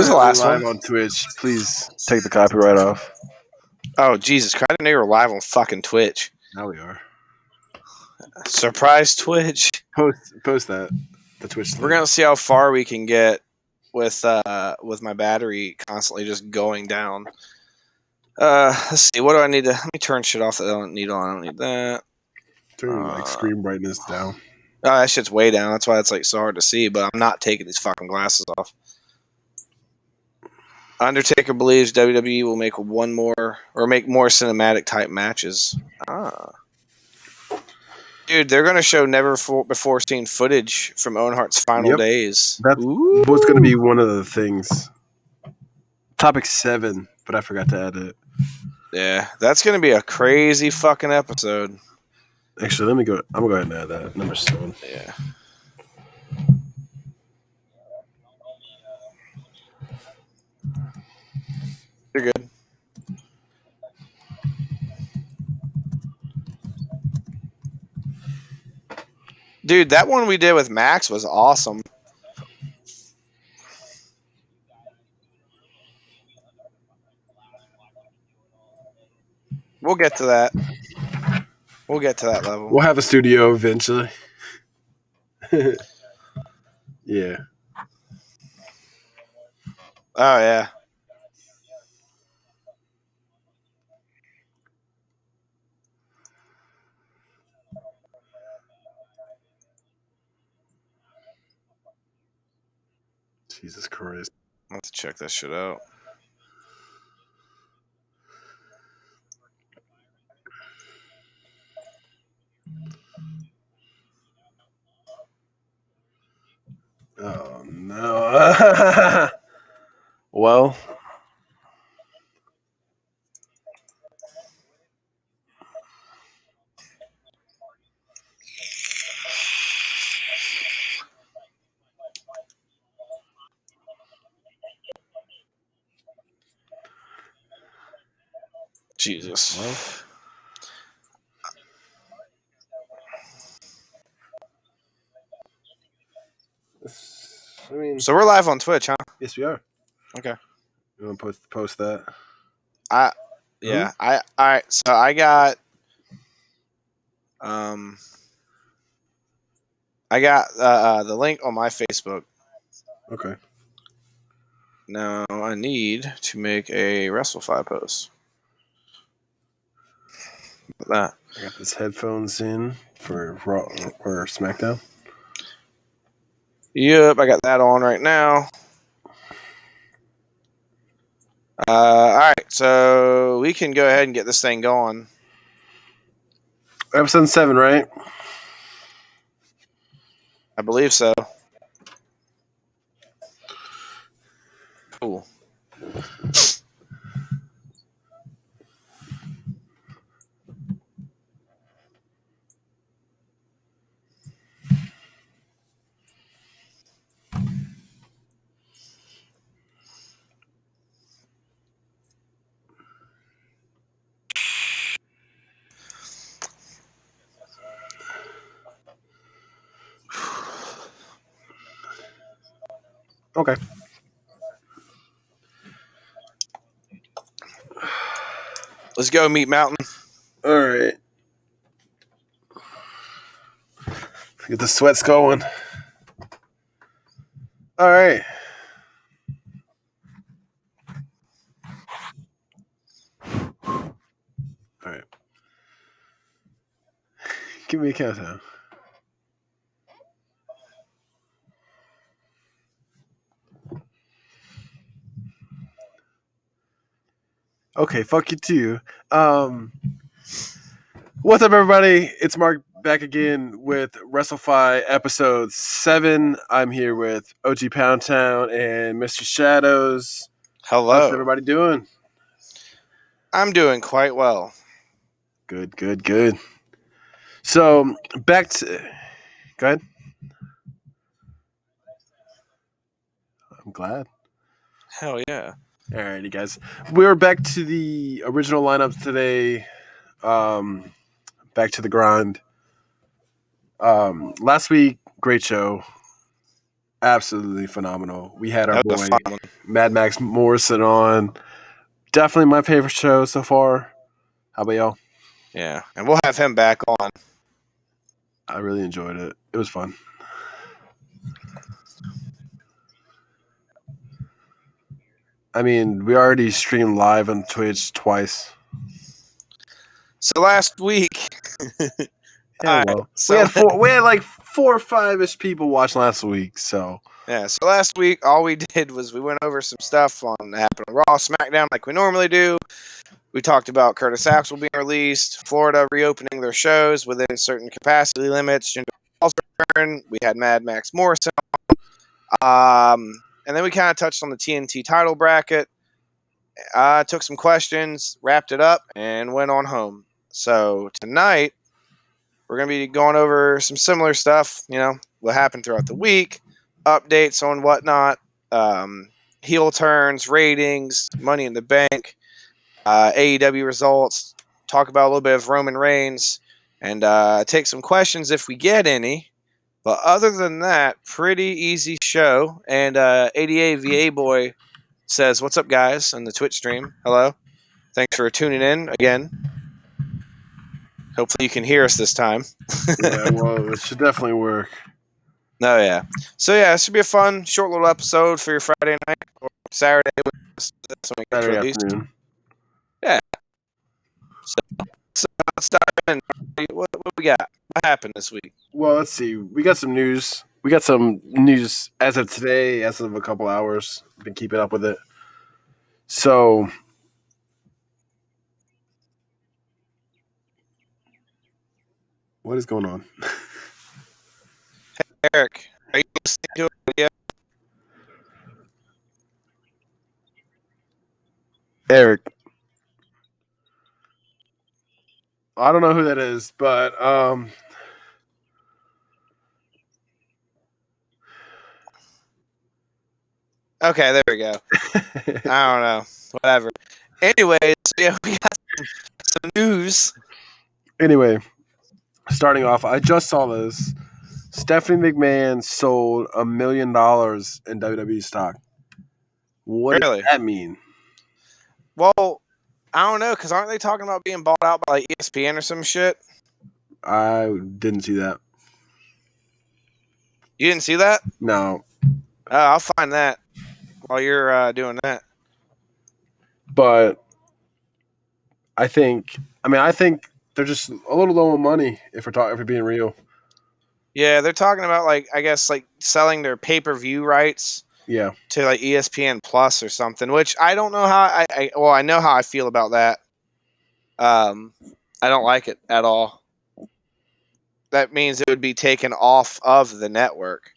was the last live one? on Twitch. Please take the copyright off. Oh, Jesus Christ. I didn't know you were live on fucking Twitch. Now we are. Surprise Twitch. Post that. The Twitch thing. We're going to see how far we can get with my battery constantly just going down. Let's see. What do I need to... Let me turn shit off that I don't need on. I don't need that. Turn screen brightness down. Oh, that shit's way down. That's why it's like so hard to see, but I'm not taking these fucking glasses off. Undertaker believes WWE will make more cinematic type matches. Dude, they're going to show never before seen footage from Owen Hart's final days. That's what's going to be one of the things. Topic 7, but I forgot to add it. Yeah, that's going to be a crazy fucking episode. Actually, let me go. I'm going to go ahead and add that. Number 7. Yeah. You're good. Dude, that one we did with Max was awesome. We'll get to that. We'll get to that level. We'll have a studio eventually. Yeah. Oh, yeah. Jesus Christ. Let's check that shit out. Oh, no. Well. Jesus. Well. I mean, so we're live on Twitch, huh? Yes, we are. Okay. You want to post that? Yeah. All right. So I got the link on my Facebook. Okay. Now I need to make a Wrestlfyi post. That. I got this headphones in for Raw or SmackDown. Yep, I got that on right now. All right, so we can go ahead and get this thing going. Episode 7, right? I believe so. Cool. Okay. Let's go, Meat Mountain. All right. Get the sweats going. All right. All right. Give me a countdown. Okay, fuck you too. What's up, everybody? It's Mark back again with Wrestlfyi episode 7. I'm here with OG Pound Town and Mr. Shadows. Hello. How's everybody doing? I'm doing quite well. Good. So, back to... Go ahead. I'm glad. Hell yeah. Alrighty, guys. We're back to the original lineups today. Back to the grind. Last week, great show. Absolutely phenomenal. We had our That was a boy fun one. Mad Max Morrison on. Definitely my favorite show so far. How about y'all? Yeah, and we'll have him back on. I really enjoyed it. It was fun. I mean, we already streamed live on Twitch twice. So last week, Yeah, all well, right, so we had like 4 or 5ish people watch last week. So yeah, so last week all we did was we went over some stuff on that happened on Raw, SmackDown, like we normally do. We talked about Curtis Axel being released, Florida reopening their shows within certain capacity limits. Jinder Mahal's return. We had Mad Max Morrison, and then we kind of touched on the TNT title bracket. Took some questions, wrapped it up, and went on home. So tonight we're going to be going over some similar stuff. You know, what happened throughout the week, updates on whatnot, heel turns, ratings, Money in the Bank, AEW results, talk about a little bit of Roman Reigns, and take some questions if we get any. But other than that, pretty easy show. And ADA VA Boy says, "What's up, guys?" on the Twitch stream. Hello. Thanks for tuning in again. Hopefully you can hear us this time. yeah, well, it should definitely work. Oh, yeah. So, yeah, it should be a fun, short little episode for your Friday night or Saturday when it gets Saturday released. afternoon. Yeah. So let's dive in. What we got? What happened this week? Well, let's see. We got some news. We got some news as of today, as of a couple hours. Been keeping up with it. So, what is going on? Eric, are you listening to it yet? Eric. I don't know who that is, but Okay, there we go. I don't know. Whatever. Anyways, yeah, we got some news. Anyway, starting off, I just saw this. Stephanie McMahon sold $1 million in WWE stock. What Really? does that mean? Well, I don't know, because aren't they talking about being bought out by like ESPN or some shit? I didn't see that. You didn't see that? No, I'll find that while you're doing that. but I think they're just a little low on money if we're being real. Yeah, they're talking about like I guess like selling their pay-per-view rights Yeah, to like ESPN Plus or something, which I don't know how I know how I feel about that. I don't like it at all. That means it would be taken off of the network.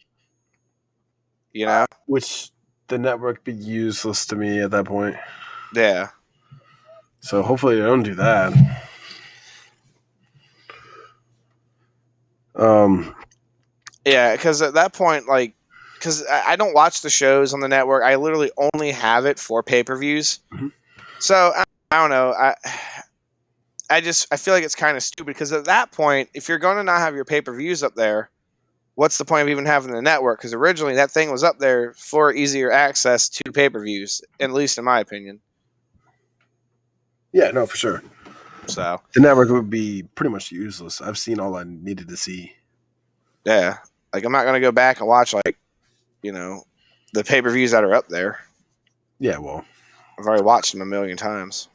You know? which the network be useless to me at that point. Yeah. So hopefully they don't do that. Yeah, because at that point, like, because I don't watch the shows on the network. I literally only have it for pay-per-views. Mhm. So I don't know. I feel like it's kind of stupid because at that point, if you're going to not have your pay-per-views up there, what's the point of even having the network? Because originally that thing was up there for easier access to pay-per-views, at least in my opinion. Yeah, no, for sure. So The network would be pretty much useless. I've seen all I needed to see. yeah, like I'm not going to go back and watch like the pay-per-views that are up there. Yeah, well, I've already watched them a million times.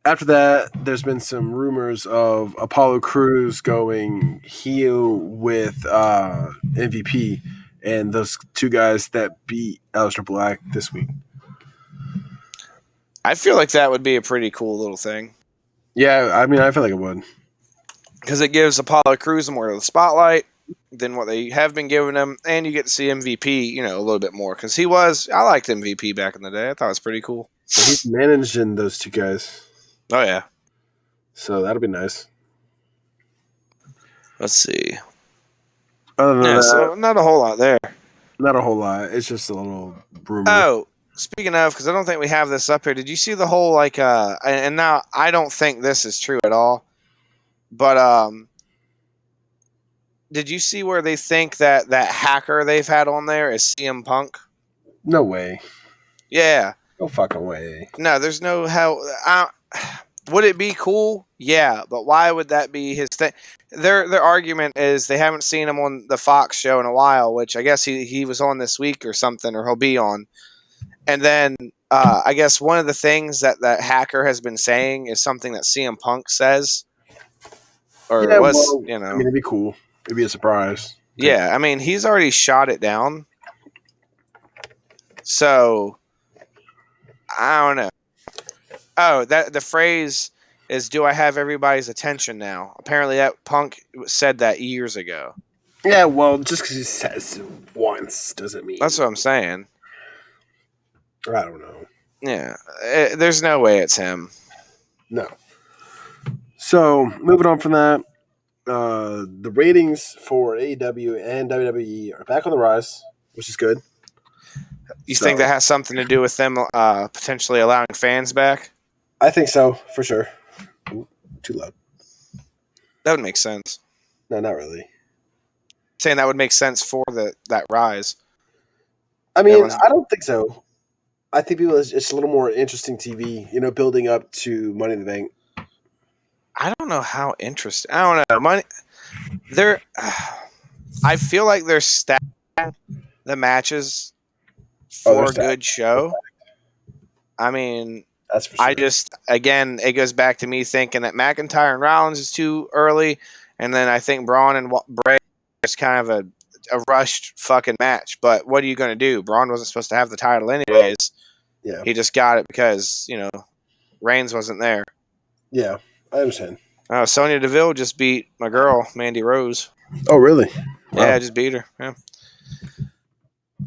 After that, there's been some rumors of Apollo Crews going heel with MVP and those two guys that beat Aleister Black this week. I feel like that would be a pretty cool little thing Yeah, I mean, I feel like it would. because it gives Apollo Crews more of the spotlight than what they have been giving him, and you get to see MVP, a little bit more because I liked MVP back in the day. I thought it was pretty cool. So he's managing those two guys. Oh yeah. So that'll be nice. Let's see. Other than that, So not a whole lot there. not a whole lot. It's just a little rumor. Oh, speaking of, because I don't think we have this up here. Did you see the whole and now I don't think this is true at all, but did you see where they think that hacker they've had on there is CM Punk? No way. Yeah. No fucking way. No, there's no how. Would it be cool? Yeah, but why would that be his thing? Their argument is they haven't seen him on the Fox show in a while, which I guess he was on this week or something, or he'll be on. And then I guess one of the things that hacker has been saying is something that CM Punk says, or Yeah, was, well, I mean, it'd be cool. It'd be a surprise. Yeah, I mean, he's already shot it down. So I don't know. Oh, that the phrase is, "Do I have everybody's attention now?" Apparently, that Punk said that years ago. Yeah, well, just because he says it once doesn't mean. That's what I'm saying. I don't know. Yeah, there's no way it's him. No. So moving on from that, the ratings for AEW and WWE are back on the rise, which is good. You think that has something to do with them potentially allowing fans back? I think so, for sure. Ooh, too loud. That would make sense. No, not really. Saying that would make sense for that rise. I mean, I don't think so. I think people it's a little more interesting TV, building up to Money in the Bank. I don't know how interesting. I don't know. I feel like they're stacking the matches for a good show. I mean, that's for sure. Again, it goes back to me thinking that McIntyre and Rollins is too early, and then I think Braun and Bray is kind of a rushed fucking match. But what are you going to do? Braun wasn't supposed to have the title anyways. Yeah. He just got it because, Reigns wasn't there. Yeah, I understand. Sonya Deville just beat my girl, Mandy Rose. Oh, really? Wow. Yeah, I just beat her. Yeah.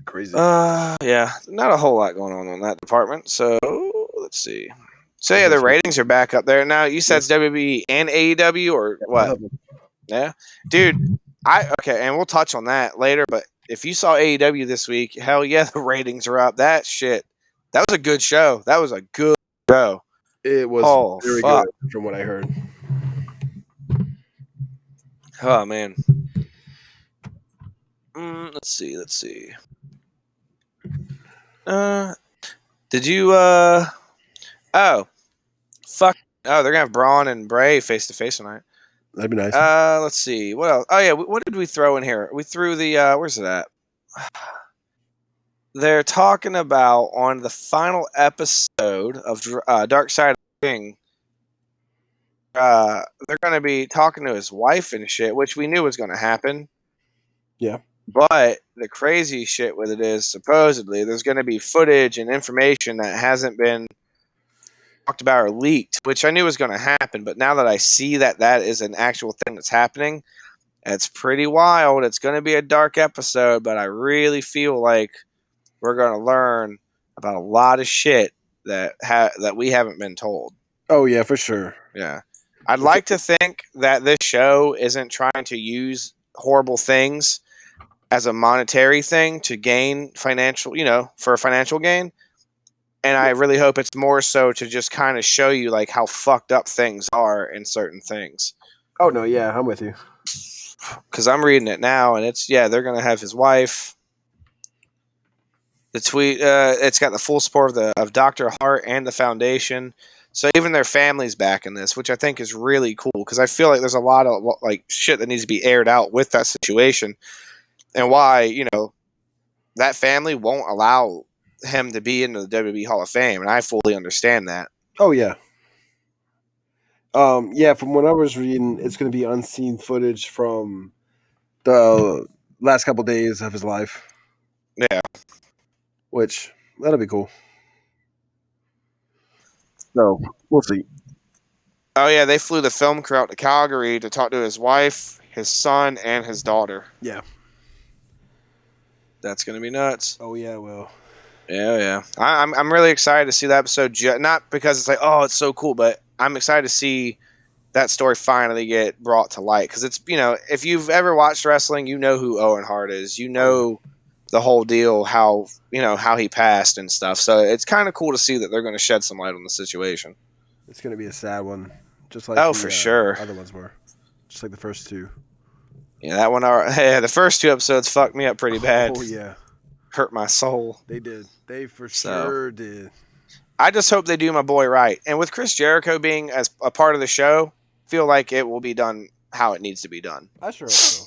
Crazy. Yeah, not a whole lot going on that department. So let's see. So yeah, the ratings are back up there now. You said it's WWE and AEW or what? Yeah, dude. And we'll touch on that later. But if you saw AEW this week, hell yeah, the ratings are up. That was a good show. That was a good show. It was very good from what I heard. Oh man. Let's see. Did you oh fuck they're gonna have Braun and Bray face to face tonight. That'd be nice. Let's see. What else? Oh yeah, what did we throw in here? We threw the where's it at? They're talking about on the final episode of Dark Side of the Ring. They're gonna be talking to his wife and shit, which we knew was gonna happen. Yeah. But the crazy shit with it is supposedly there's going to be footage and information that hasn't been talked about or leaked, which I knew was going to happen. But now that I see that is an actual thing that's happening, it's pretty wild. It's going to be a dark episode, but I really feel like we're going to learn about a lot of shit that we haven't been told. Oh, yeah, for sure. Yeah. I'd like to think that this show isn't trying to use horrible things as a monetary thing to gain financial, for a financial gain. And I really hope it's more so to just kind of show you like how fucked up things are in certain things. Oh no, yeah, I'm with you. Because I'm reading it now, and they're gonna have his wife. The tweet, it's got the full support of Dr. Hart and the foundation. So even their family's back in this, which I think is really cool because I feel like there's a lot of like shit that needs to be aired out with that situation. And why, that family won't allow him to be into the WWE Hall of Fame, and I fully understand that. Oh, yeah. From what I was reading, it's going to be unseen footage from the last couple of days of his life. Yeah. Which, that'll be cool. So, we'll see. Oh, yeah, they flew the film crew out to Calgary to talk to his wife, his son, and his daughter. Yeah. That's going to be nuts. Oh, yeah, well. Yeah. I'm really excited to see that episode. Not because it's like, oh, it's so cool, but I'm excited to see that story finally get brought to light. Because it's, if you've ever watched wrestling, you know who Owen Hart is. You know the whole deal, how he passed and stuff. So it's kind of cool to see that they're going to shed some light on the situation. It's going to be a sad one. Just like for sure. Other ones were. Just like the first two. Yeah, that one. Yeah, the first 2 episodes fucked me up pretty bad. Oh yeah, Hurt my soul. they did. They for So. sure did. I just hope they do my boy right. And with Chris Jericho being as a part of the show, feel like it will be done how it needs to be done. I sure hope so.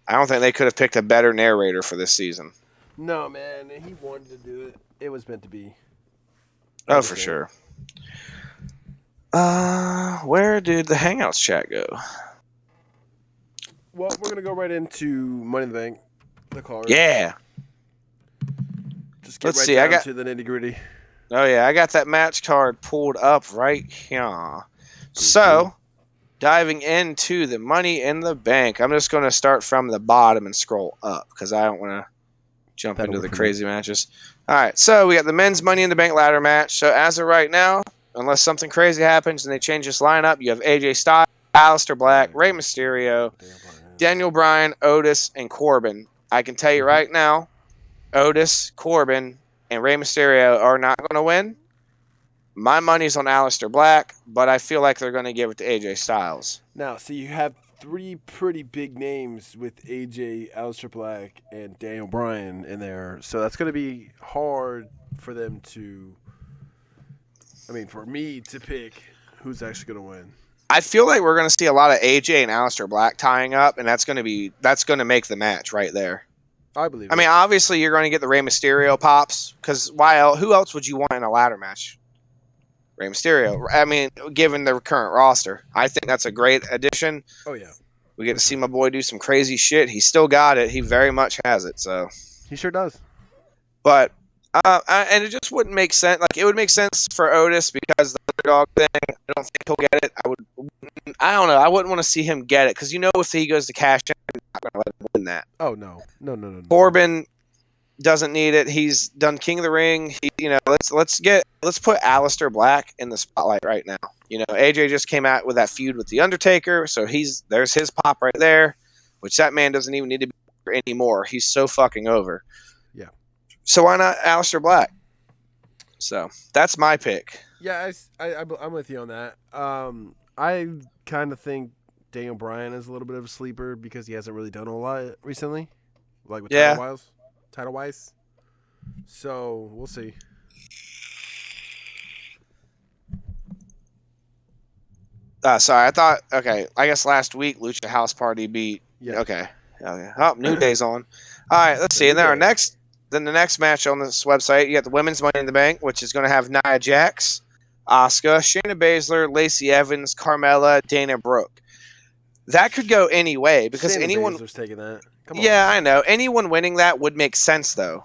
I don't think they could have picked a better narrator for this season. No, man. He wanted to do it. It was meant to be. Oh, for sure. Where did the Hangouts chat go? Well, we're gonna go right into Money in the Bank, the card. Yeah. Just get down to the nitty gritty. Oh yeah, I got that match card pulled up right here. So, diving into the Money in the Bank, I'm just going to start from the bottom and scroll up because I don't want to jump into the crazy matches. All right, so we got the men's Money in the Bank ladder match. So as of right now, unless something crazy happens and they change this lineup, you have AJ Styles, Aleister Black, Rey Mysterio, Daniel Bryan, Otis, and Corbin. I can tell you right now, Otis, Corbin, and Rey Mysterio are not going to win. My money's on Aleister Black, but I feel like they're going to give it to AJ Styles. Now, so you have 3 pretty big names with AJ, Aleister Black, and Daniel Bryan in there. So that's going to be hard for them to... I mean, for me to pick who's actually going to win. I feel like we're going to see a lot of AJ and Aleister Black tying up, and that's going to make the match right there. I believe. I mean, obviously you're going to get the Rey Mysterio pops because who else would you want in a ladder match? Rey Mysterio. I mean, given the current roster, I think that's a great addition. Oh yeah, we get to see my boy do some crazy shit. He still got it. He very much has it. So he sure does. But and it just wouldn't make sense. Like it would make sense for Otis because the underdog thing. I don't think he'll get it. I don't know. I wouldn't want to see him get it because if he goes to cash in, I'm not going to let him win that. Oh no. Corbin doesn't need it. He's done King of the Ring. Let's put Aleister Black in the spotlight right now. AJ just came out with that feud with the Undertaker, so there's his pop right there, which that man doesn't even need to be here anymore. He's so fucking over. Yeah. So why not Aleister Black? So that's my pick. Yeah, I'm with you on that. I kind of think Daniel Bryan is a little bit of a sleeper because he hasn't really done a lot recently, like with title wise. So we'll see. Sorry, I thought. Okay, I guess last week Lucha House Party beat. Yeah. Okay. Oh, New Day's on. All right, let's see. And then the next match on this website, you got the women's Money in the Bank, which is going to have Nia Jax, Asuka, Shayna Baszler, Lacey Evans, Carmella, Dana Brooke. That could go any way because Shayna anyone Baszler's taking that. Come on. Yeah, I know. Anyone winning that would make sense though.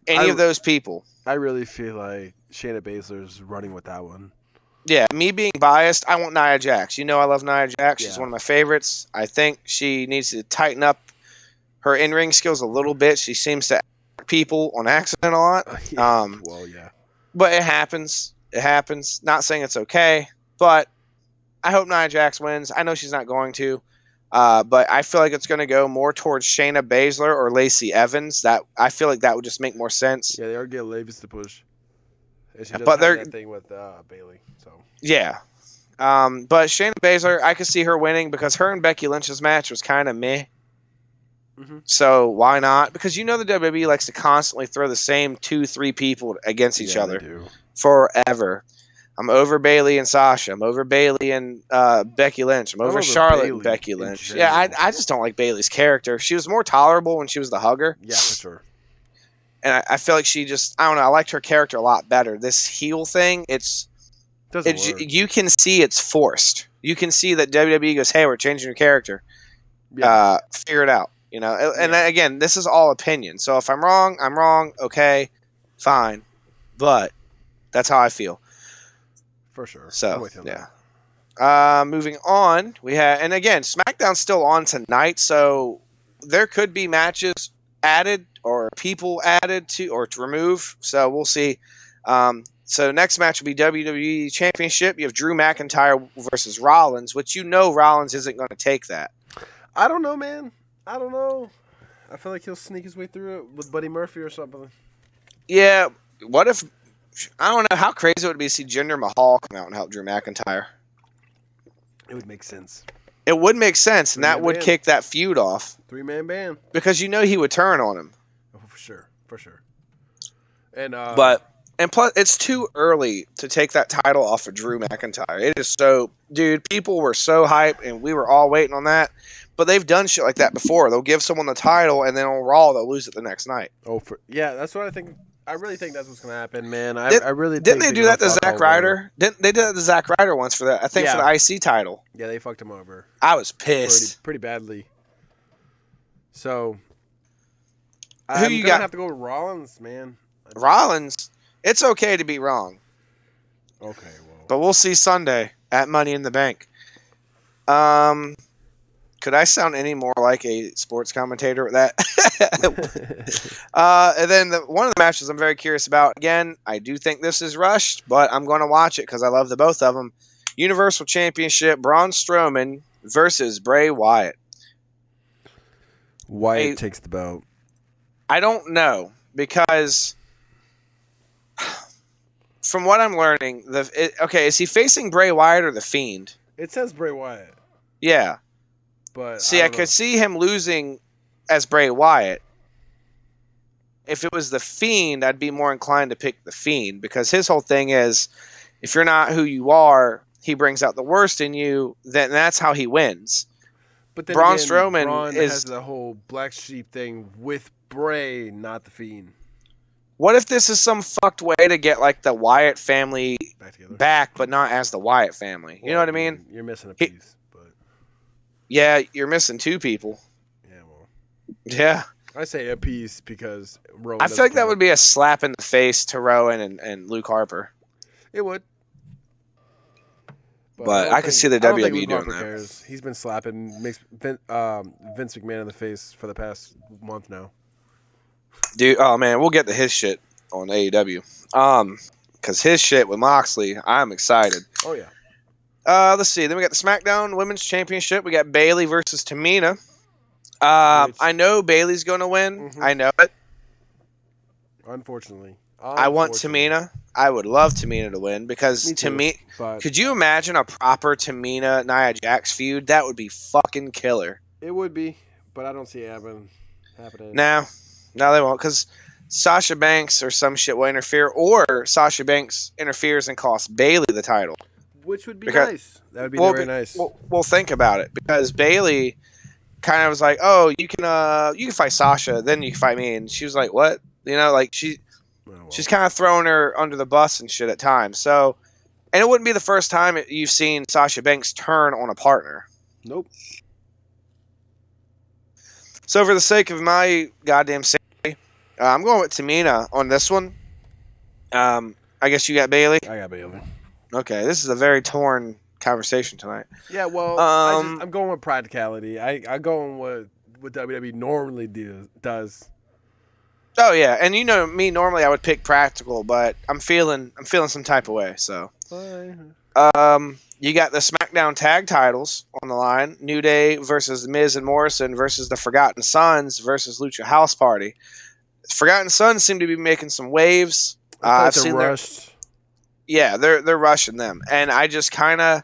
Any of those people. I really feel like Shayna Baszler's running with that one. Yeah, me being biased, I want Nia Jax. I love Nia Jax. She's one of my favorites. I think she needs to tighten up her in-ring skills a little bit. She seems to attack people on accident a lot. Yeah. But it happens. It happens. Not saying it's okay, but I hope Nia Jax wins. I know she's not going to, but I feel like it's going to go more towards Shayna Baszler or Lacey Evans. I feel like that would just make more sense. Yeah, they are getting Levis to push. And she does have that thing with Bailey. So yeah, but Shayna Baszler, I could see her winning because her and Becky Lynch's match was kind of meh. Mm-hmm. So why not? Because the WWE likes to constantly throw the same 2-3 people against each other forever. I'm over Bailey and Sasha. I'm over Bailey and Becky Lynch. I'm over Charlotte and Becky Lynch. Yeah, I just don't like Bailey's character. She was more tolerable when she was the hugger. Yeah, for sure. And I feel like she just, I don't know, I liked her character a lot better. This heel thing, you can see it's forced. You can see that WWE goes, hey, we're changing your character. Yeah. Figure it out. And again, this is all opinion. So if I'm wrong, I'm wrong. Okay, fine. But that's how I feel. For sure. So, yeah. Moving on, and again, SmackDown's still on tonight, so there could be matches added or people added to remove. So we'll see. So next match will be WWE Championship. You have Drew McIntyre versus Rollins, which Rollins isn't going to take that. I don't know, man. I don't know. I feel like he'll sneak his way through it with Buddy Murphy or something. Yeah. What if... I don't know. How crazy it would be to see Jinder Mahal come out and help Drew McIntyre. It would make sense. It would make sense, and that Three-man would band. kick that feud off 3-man band. because he would turn on him. Oh, for sure. And plus, it's too early to take that title off of Drew McIntyre. It is so, dude. People were so hyped, and we were all waiting on that. But they've done shit like that before. They'll give someone the title, and then on Raw they'll lose it the next night. that's what I think. I really think that's what's gonna happen, man. I really didn't think they do that to Zack Ryder? Didn't they do that to Zack Ryder once for that? I think for the IC title. Yeah, they fucked him over. I was pissed, pretty badly. So, who you got? Have to go with Rollins, man. Rollins. It's okay to be wrong. Okay, well, but we'll see Sunday at Money in the Bank. Could I sound any more like a sports commentator with that? And then one of the matches I'm very curious about. Again, I do think this is rushed, but I'm going to watch it because I love the both of them. Universal Championship: Braun Strowman versus Bray Wyatt. Wyatt takes the belt. I don't know because, from what I'm learning, is he facing Bray Wyatt or the Fiend? It says Bray Wyatt. Yeah. But I could see him losing as Bray Wyatt. If it was the Fiend, I'd be more inclined to pick the Fiend because his whole thing is, if you're not who you are, he brings out the worst in you. Then that's how he wins. But then Braun again, Strowman Braun has the whole black sheep thing with Bray, not the Fiend. What if this is some fucked way to get like the Wyatt family back, but not as the Wyatt family? You know what I mean? You're missing a piece. Yeah, you're missing two people. Yeah, well. Yeah. I say a piece because Rowan. I feel like that would be a slap in the face to Rowan and Luke Harper. It would. But I could see the WWE doing that. Cares. He's been slapping Vince McMahon in the face for the past month now. Dude, oh man, we'll get to his shit on AEW. Because his shit with Moxley, I'm excited. Oh yeah. Let's see. Then we got the SmackDown Women's Championship. We got Bayley versus Tamina. I know Bayley's going to win. Mm-hmm. I know it. Unfortunately. I want Tamina. I would love Tamina to win because could you imagine a proper Tamina Nia Jax feud? That would be fucking killer. It would be, but I don't see it happening. No, they won't because Sasha Banks or some shit will interfere, or Sasha Banks interferes and costs Bayley the title. Which would be nice. That would be very nice. We'll think about it because Bayley kind of was like, "Oh, you can fight Sasha, then you can fight me," and she was like, "What?" You know, like she's kind of throwing her under the bus and shit at times. So, and it wouldn't be the first time you've seen Sasha Banks turn on a partner. Nope. So, for the sake of my goddamn safety, I'm going with Tamina on this one. I guess you got Bayley. I got Bayley. Okay, this is a very torn conversation tonight. Yeah, well, I'm going with practicality. I'm going with what WWE normally does. Oh yeah, and you know me. Normally I would pick practical, but I'm feeling some type of way. So, you got the SmackDown tag titles on the line: New Day versus Miz and Morrison versus the Forgotten Sons versus Lucha House Party. Forgotten Sons seem to be making some waves. I've seen rushed. Yeah, they're rushing them, and I just kind of,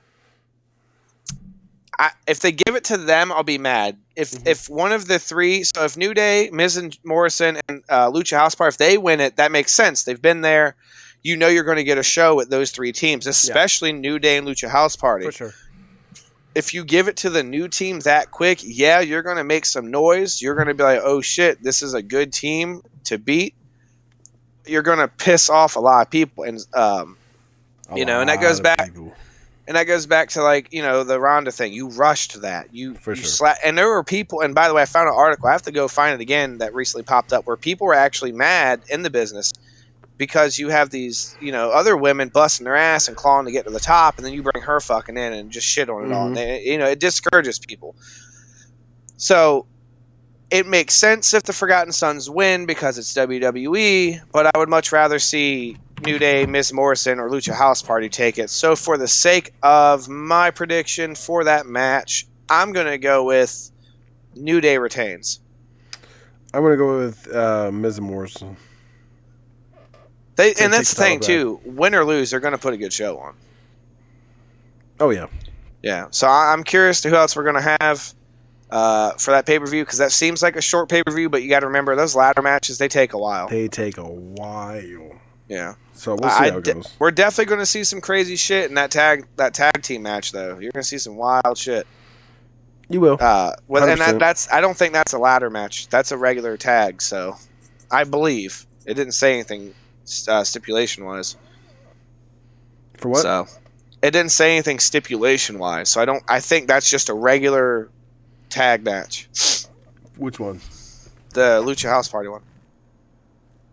if they give it to them, I'll be mad. If one of the three, so if New Day, Miz and Morrison, and Lucha House Party, if they win it, that makes sense. They've been there. You know you're going to get a show with those three teams, especially New Day and Lucha House Party. For sure. If you give it to the new team that quick, yeah, you're going to make some noise. You're going to be like, oh shit, this is a good team to beat. You're going to piss off a lot of people, and and that goes back. And that goes back to the Ronda thing. You rushed that. You and there were people. And by the way, I found an article. I have to go find it again that recently popped up where people were actually mad in the business because you have these other women busting their ass and clawing to get to the top, and then you bring her fucking in and just shit on it all. And it discourages people. So it makes sense if the Forgotten Sons win because it's WWE, but I would much rather see New Day, Miz Morrison, or Lucha House Party take it. So for the sake of my prediction for that match, I'm going to go with New Day retains. I'm going to go with Miz and Morrison. And that's the thing, too. Win or lose, they're going to put a good show on. Oh, yeah. Yeah. So I'm curious to who else we're gonna have for that pay-per-view, because that seems like a short pay-per-view, but you got to remember those ladder matches, they take a while. They take a while. Yeah. So we'll see how it goes. We're definitely going to see some crazy shit in that tag team match, though. You're going to see some wild shit. You will. And that's I don't think that's a ladder match. That's a regular tag. So I believe it didn't say anything stipulation wise. For what? So it didn't say anything stipulation wise. So I think that's just a regular tag match. Which one? The Lucha House Party one.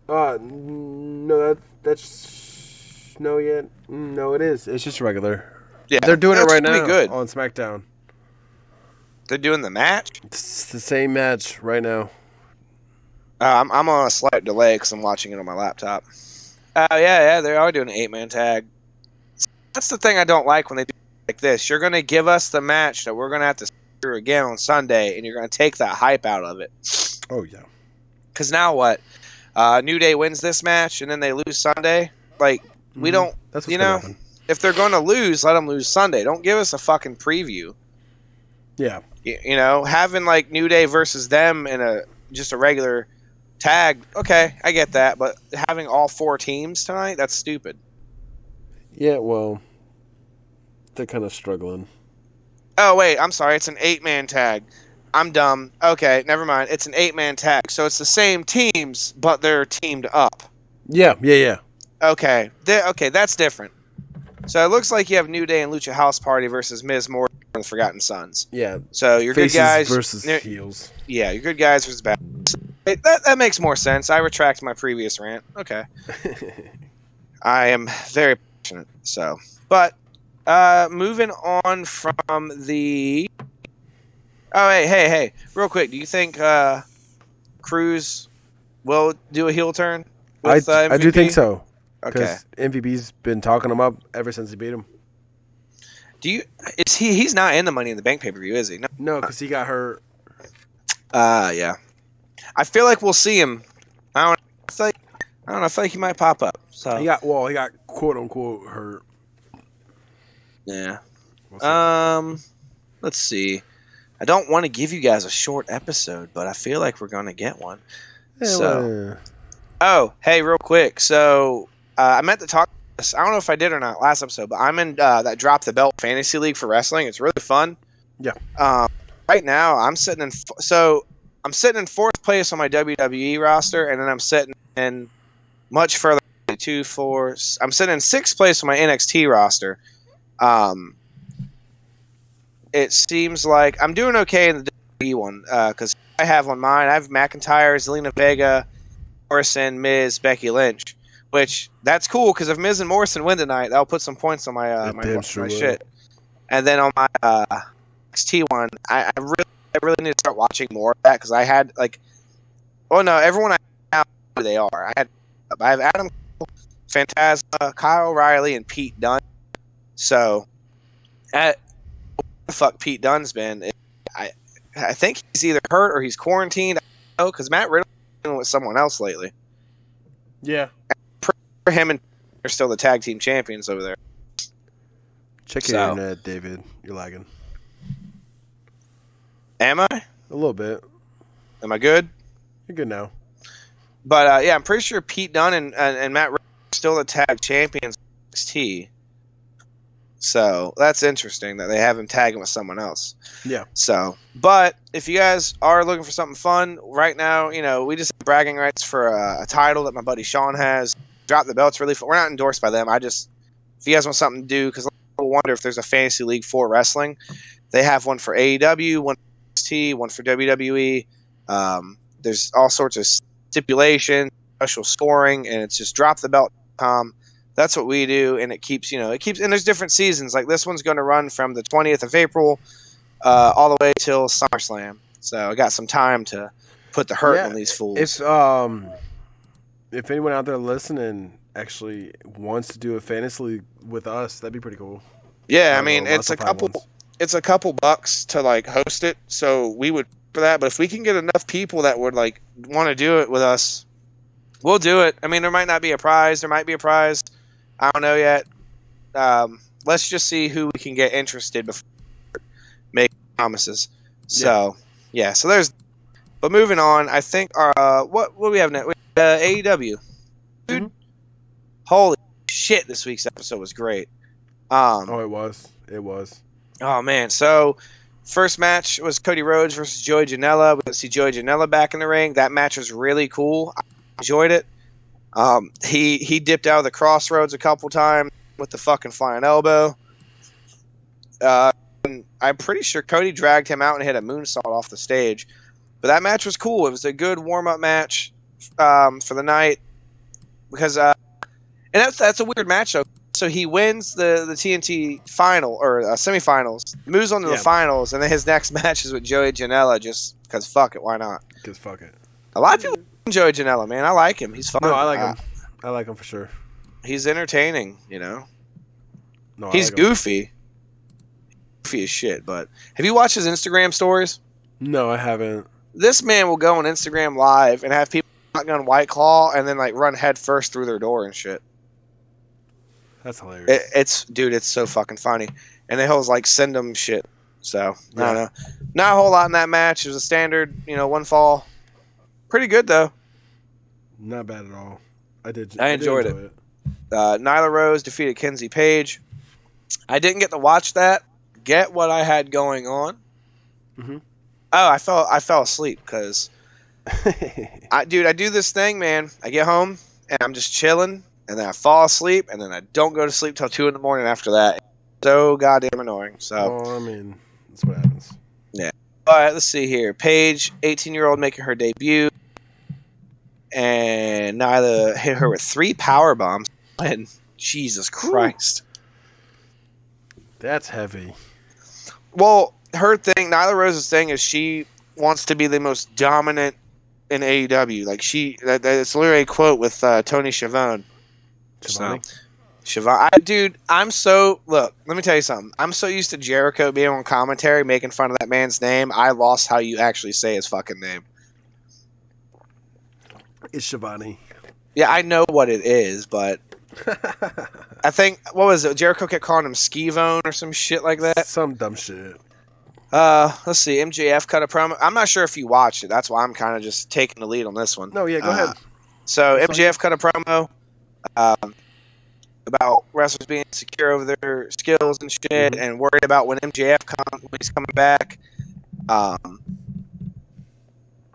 No, that's no yet. No, it is. It's just regular. Yeah, they're doing it right now good. on SmackDown. They're doing the match. It's the same match right now. I'm on a slight delay because I'm watching it on my laptop. Yeah, they are doing an 8-man tag. That's the thing I don't like when they do like this. You're going to give us the match that we're going to have to see through again on Sunday, and you're going to take that hype out of it. Oh, yeah. Because now what? New Day wins this match, and then they lose Sunday? Like, we don't, That's what's gonna happen. If they're going to lose, let them lose Sunday. Don't give us a fucking preview. Yeah. Having like New Day versus them in just a regular tag, okay, I get that, but having all 4 teams tonight, that's stupid. Yeah, well, they're kind of struggling. Oh, wait, I'm sorry, it's an 8-man tag. I'm dumb. Okay, never mind. It's an 8-man tag, so it's the same teams, but they're teamed up. Yeah. Okay, that's different. So it looks like you have New Day and Lucha House Party versus Miz Morrison and the Forgotten Sons. Yeah. So your Faces good guys versus heels. Yeah, your good guys versus bad. That makes more sense. I retract my previous rant. Okay. I am very passionate. So, but moving on from the. Oh, hey! Real quick, do you think Cruz will do a heel turn? I do think so. Okay. Because MVP's been talking him up ever since he beat him. He's not in the Money in the Bank pay-per-view, is he? No, because he got hurt. Yeah. I feel like we'll see him. I don't know. I feel like he might pop up. So he got quote unquote hurt. Yeah. Let's see. I don't want to give you guys a short episode, but I feel like we're gonna get one. Oh, hey, real quick. So I meant to talk. I don't know if I did or not last episode, but I'm in that Drop the Belt Fantasy League for wrestling. It's really fun. Yeah. Right now, I'm sitting in 4th place on my WWE roster, and then I'm sitting in much further. I'm sitting in 6th place on my NXT roster. It seems like I'm doing okay in the WWE one because I have on mine. I have McIntyre, Zelina Vega, Morrison, Miz, Becky Lynch. Which that's cool because if Miz and Morrison win tonight, that'll put some points on my my shit. And then on my NXT one, I really need to start watching more of that because I had everyone I have who they are. I have Adam Cole, Phantasma, Kyle O'Reilly, and Pete Dunne. So, what the fuck Pete Dunne's been? I think he's either hurt or he's quarantined. I don't know because Matt Riddle's been with someone else lately. Yeah. Him and are still the tag team champions over there. Check your internet, David. You're lagging. Am I? A little bit. Am I good? You're good now. But yeah, I'm pretty sure Pete Dunne and Matt Riddle are still the tag champions of NXT. So that's interesting that they have him tagging with someone else. Yeah. So, but if you guys are looking for something fun right now, we just have bragging rights for a title that my buddy Sean has. Drop the Belt's really fun. We're not endorsed by them. If you guys want something to do, because people wonder if there's a fantasy league for wrestling. They have one for AEW, one for NXT, one for WWE. There's all sorts of stipulations, special scoring, and it's just dropthebelt.com. That's what we do, and it keeps, and there's different seasons. Like this one's going to run from the 20th of April all the way till SummerSlam. So I got some time to put the hurt on these fools. If anyone out there listening actually wants to do a fantasy league with us, that'd be pretty cool. Yeah, I mean it's a couple bucks to host it, so we would for that. But if we can get enough people that would want to do it with us, we'll do it. I mean, there might not be a prize. There might be a prize. I don't know yet. Let's just see who we can get interested before make promises. So yeah, so there's. But moving on, I think what do we have next? AEW. Dude, holy shit! This week's episode was great. It was. Oh man, so first match was Cody Rhodes versus Joey Janela. We got to see Joey Janela back in the ring. That match was really cool. I enjoyed it. He dipped out of the crossroads a couple times with the fucking flying elbow. I'm pretty sure Cody dragged him out and hit a moonsault off the stage. But that match was cool. It was a good warm-up match for the night. Because and that's a weird match, though. So he wins the TNT final, or semifinals, moves on to the finals, and then his next match is with Joey Janela just because fuck it, why not? Because fuck it. A lot of people like Joey Janela, man. I like him. He's fun. No, I like him. I like him for sure. He's entertaining, you know. No, he's like goofy. Goofy as shit, but have you watched his Instagram stories? No, I haven't. This man will go on Instagram Live and have people shotgun White Claw and then like run head first through their door and shit. That's hilarious. It's so fucking funny. And he'll like send them shit. So I don't know. Not a whole lot in that match. It was a standard, one fall. Pretty good though. Not bad at all. I enjoyed it. Nyla Rose defeated Kenzie Page. I didn't get to watch that. Get what I had going on. Mm-hmm. Oh, I fell asleep because I do this thing, man. I get home and I'm just chilling, and then I fall asleep, and then I don't go to sleep till 2 a.m. after that. So goddamn annoying. So I mean, that's what happens. Yeah. All right, let's see here. Paige, 18-year-old, making her debut, and Nyla hit her with 3 power bombs. And Jesus Christ, that's heavy. Well, her thing, Nyla Rose's thing, is she wants to be the most dominant in AEW. Like that's literally a quote with Tony Schiavone. Schiavone, look. Let me tell you something. I'm so used to Jericho being on commentary making fun of that man's name. I lost how you actually say his fucking name. It's Schiavone. Yeah, I know what it is, but I think what was it? Jericho kept calling him Skivone or some shit like that. Some dumb shit. Let's see. MJF cut a promo. I'm not sure if you watched it. That's why I'm kind of just taking the lead on this one. No, yeah, go ahead. So MJF cut a promo about wrestlers being insecure over their skills and shit, and worried about when when he's coming back.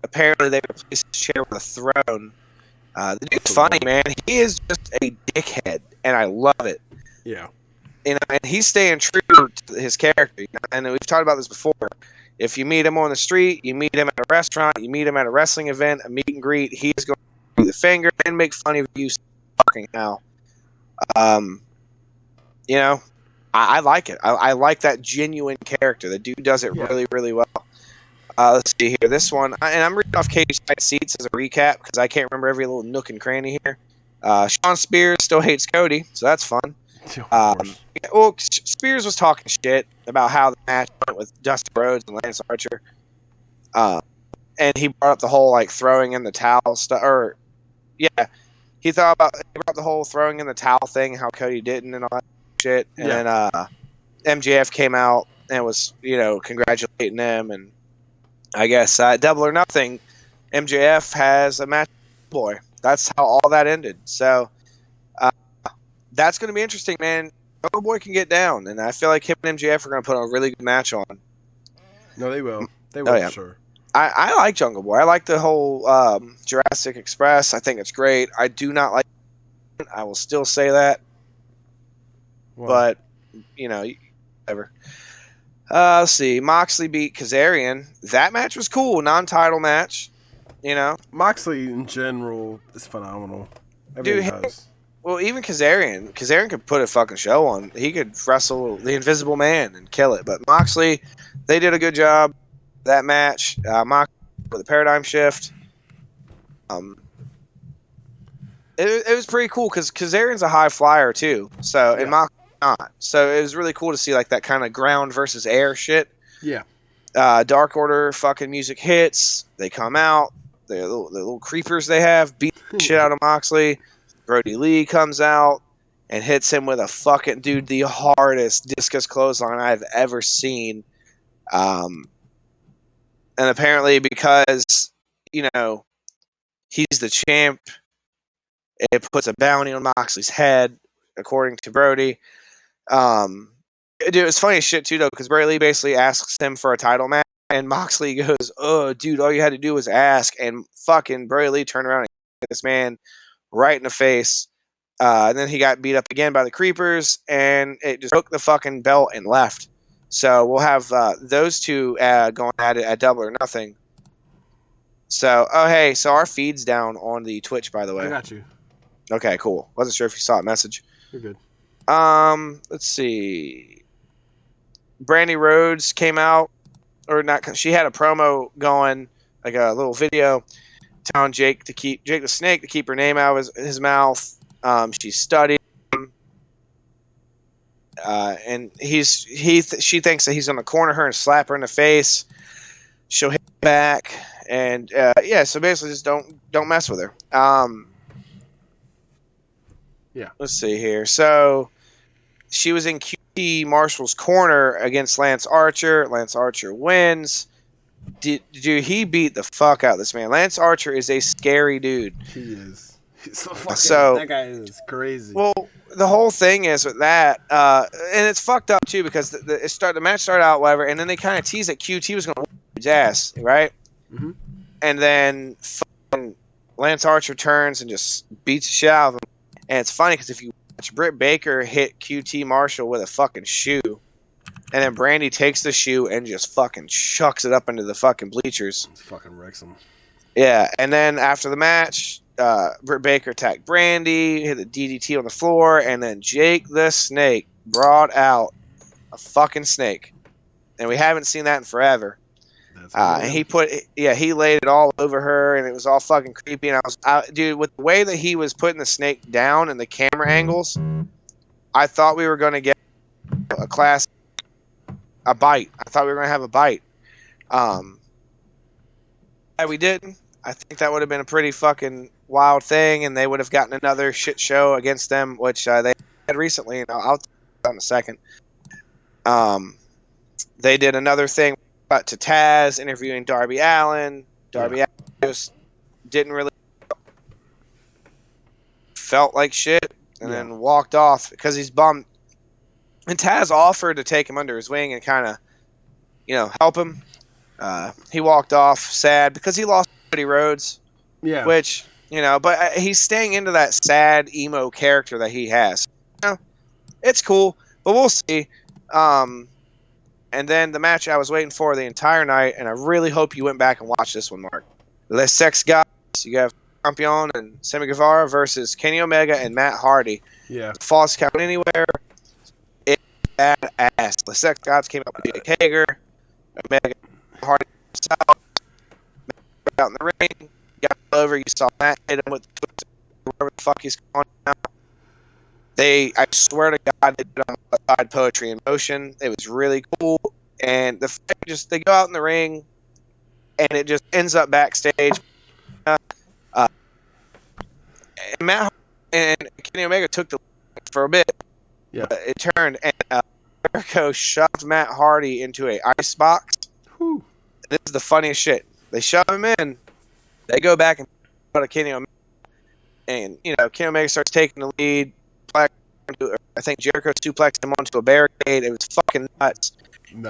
Apparently they replaced his chair with a throne. The dude's funny, man. He is just a dickhead, and I love it. Yeah. And he's staying true to his character. And we've talked about this before. If you meet him on the street, you meet him at a restaurant, you meet him at a wrestling event, a meet and greet, he is going to give you the finger and make fun of you fucking hell. I like it. I like that genuine character. The dude does it really, really well. Let's see here. This one, and I'm reading off Cage Side Seats as a recap because I can't remember every little nook and cranny here. Sean Spears still hates Cody, so that's fun. Spears was talking shit about how the match went with Dusty Rhodes and Lance Archer. And he brought up the whole throwing in the towel stuff. He brought up the whole throwing in the towel thing, how Cody didn't and all that shit. And then MJF came out and was congratulating him, and I guess Double or Nothing, MJF has a match with Boy. That's how all that ended. So that's going to be interesting, man. Jungle Boy can get down, and I feel like him and MJF are going to put on a really good match on. No, they will. They will, for sure. I like Jungle Boy. I like the whole Jurassic Express. I think it's great. I do not like it. I will still say that. Wow. But, whatever. Let's see. Moxley beat Kazarian. That match was cool. Non-title match. Moxley in general is phenomenal. Well, even Kazarian could put a fucking show on. He could wrestle the Invisible Man and kill it. But Moxley, they did a good job that match. Moxley with a paradigm shift. It was pretty cool because Kazarian's a high flyer too. So and Moxley's not. So it was really cool to see that kind of ground versus air shit. Yeah. Dark Order fucking music hits. They come out. The little creepers they have beat the shit out of Moxley. Brody Lee comes out and hits him with the hardest discus clothesline I've ever seen. And apparently because, he's the champ, it puts a bounty on Moxley's head, according to Brody. Dude, it's funny as shit too, though, because Brody Lee basically asks him for a title match, and Moxley goes, "Oh, dude, all you had to do was ask," and fucking Brody Lee turned around and hit this man right in the face. And then he got beat up again by the Creepers, and it just broke the fucking belt and left. So we'll have those two going at it at Double or Nothing. So, hey, so our feed's down on the Twitch, by the way. I got you. Okay, cool. Wasn't sure if you saw a message. You're good. Let's see. Brandy Rhodes came out, or not? She had a promo going, like a little video, telling Jake the Snake to keep her name out of his mouth. She studied him, and she thinks that he's gonna corner her and slap her in the face. She'll hit back, and so basically just don't mess with her. Yeah. Let's see here. So she was in QT Marshall's corner against Lance Archer. Lance Archer wins. Dude, he beat the fuck out of this man. Lance Archer is a scary dude. He is. That guy is crazy. Well, the whole thing is with that, and it's fucked up too, because the match started out whatever, and then they kind of teased that QT was going to whoop his ass, right? Mm-hmm. And then Lance Archer turns and just beats the shit out of him. And it's funny because if you watch, Britt Baker hit QT Marshall with a fucking shoe, and then Brandy takes the shoe and just fucking chucks it up into the fucking bleachers. It fucking wrecks him. Yeah, and then after the match, Britt Baker attacked Brandy, hit a DDT on the floor, and then Jake the Snake brought out a fucking snake, and we haven't seen that in forever. And he laid it all over her, and it was all fucking creepy. And dude, with the way that he was putting the snake down and the camera angles, I thought we were going to get a bite. I thought we were going to have a bite. We didn't. I think that would have been a pretty fucking wild thing, and they would have gotten another shit show against them, which they had recently. And I'll talk about in a second. They did another thing to Taz interviewing Darby Allin. Darby Allin just didn't really felt like shit, and then walked off because he's bummed. And Taz offered to take him under his wing and kind of, help him. He walked off sad because he lost Cody Rhodes. Yeah. Which, but he's staying into that sad emo character that he has. It's cool, but we'll see. And then the match I was waiting for the entire night, and I really hope you went back and watched this one, Mark. Les Sex Guys, you have Campion and Sammy Guevara versus Kenny Omega and Matt Hardy. Yeah. Falls Count Anywhere. It's badass. Les Sex Guys came up with Jake Hager. Omega Hardy out in the ring. Got over. You saw Matt hit him with whatever the fuck he's calling out. I swear to God, they did on Poetry in Motion. It was really cool. And the fact they go out in the ring, and it just ends up backstage. And Matt and Kenny Omega took the lead for a bit. Yeah. It turned, and Jericho shoved Matt Hardy into a ice box. Whew. This is the funniest shit. They shove him in. They go back and put a Kenny Omega. And, Kenny Omega starts taking the lead. I think Jericho suplexed him onto a barricade. It was fucking nuts.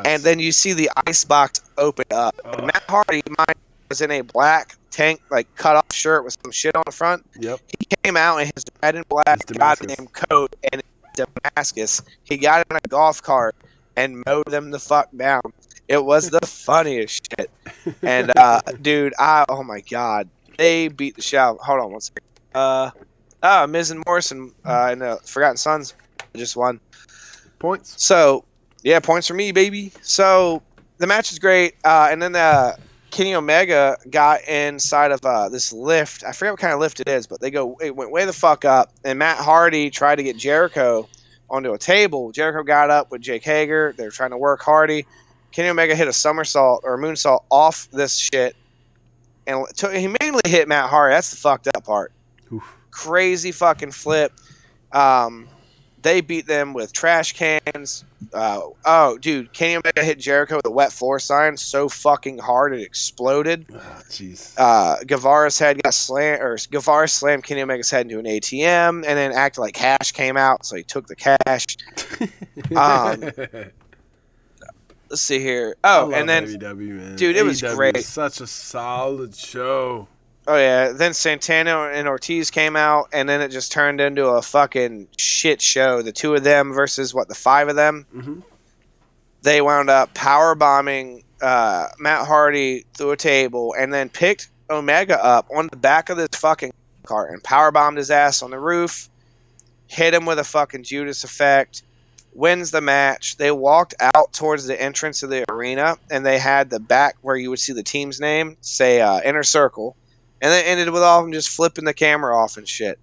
And then you see the ice box open up. And Matt Hardy, was in a black tank, cut off shirt with some shit on the front. Yep. He came out in his red and black goddamn coat and Damascus. He got in a golf cart and mowed them the fuck down. It was the funniest shit. And dude, oh my god, they beat the shit out. Hold on one second. Miz and Morrison in the Forgotten Sons just won. Points. So, yeah, points for me, baby. So, the match is great. And then Kenny Omega got inside of this lift. I forget what kind of lift it is, but it went way the fuck up. And Matt Hardy tried to get Jericho onto a table. Jericho got up with Jake Hager. They were trying to work Hardy. Kenny Omega hit a somersault or a moonsault off this shit. And he mainly hit Matt Hardy. That's the fucked up part. Oof. Crazy fucking flip. They beat them with trash cans. Oh, dude, Kenny Omega hit Jericho with a wet floor sign so fucking hard it exploded. Oh, jeez. Guevara's head got slammed, or Guevara slammed Kenny Omega's head into an ATM, and then acted like cash came out, so he took the cash. Let's see here. Oh, and then AEW, man. dude, it was AEW great. is such a solid show. Oh yeah, then Santana and Ortiz came out, and then it just turned into a fucking shit show. The two of them versus the five of them. Mm-hmm. They wound up power bombing Matt Hardy through a table, and then picked Omega up on the back of this fucking cart and power bombed his ass on the roof. Hit him with a fucking Judas effect. Wins the match. They walked out towards the entrance of the arena, and they had the back where you would see the team's name say Inner Circle. And then ended with all of them just flipping the camera off and shit.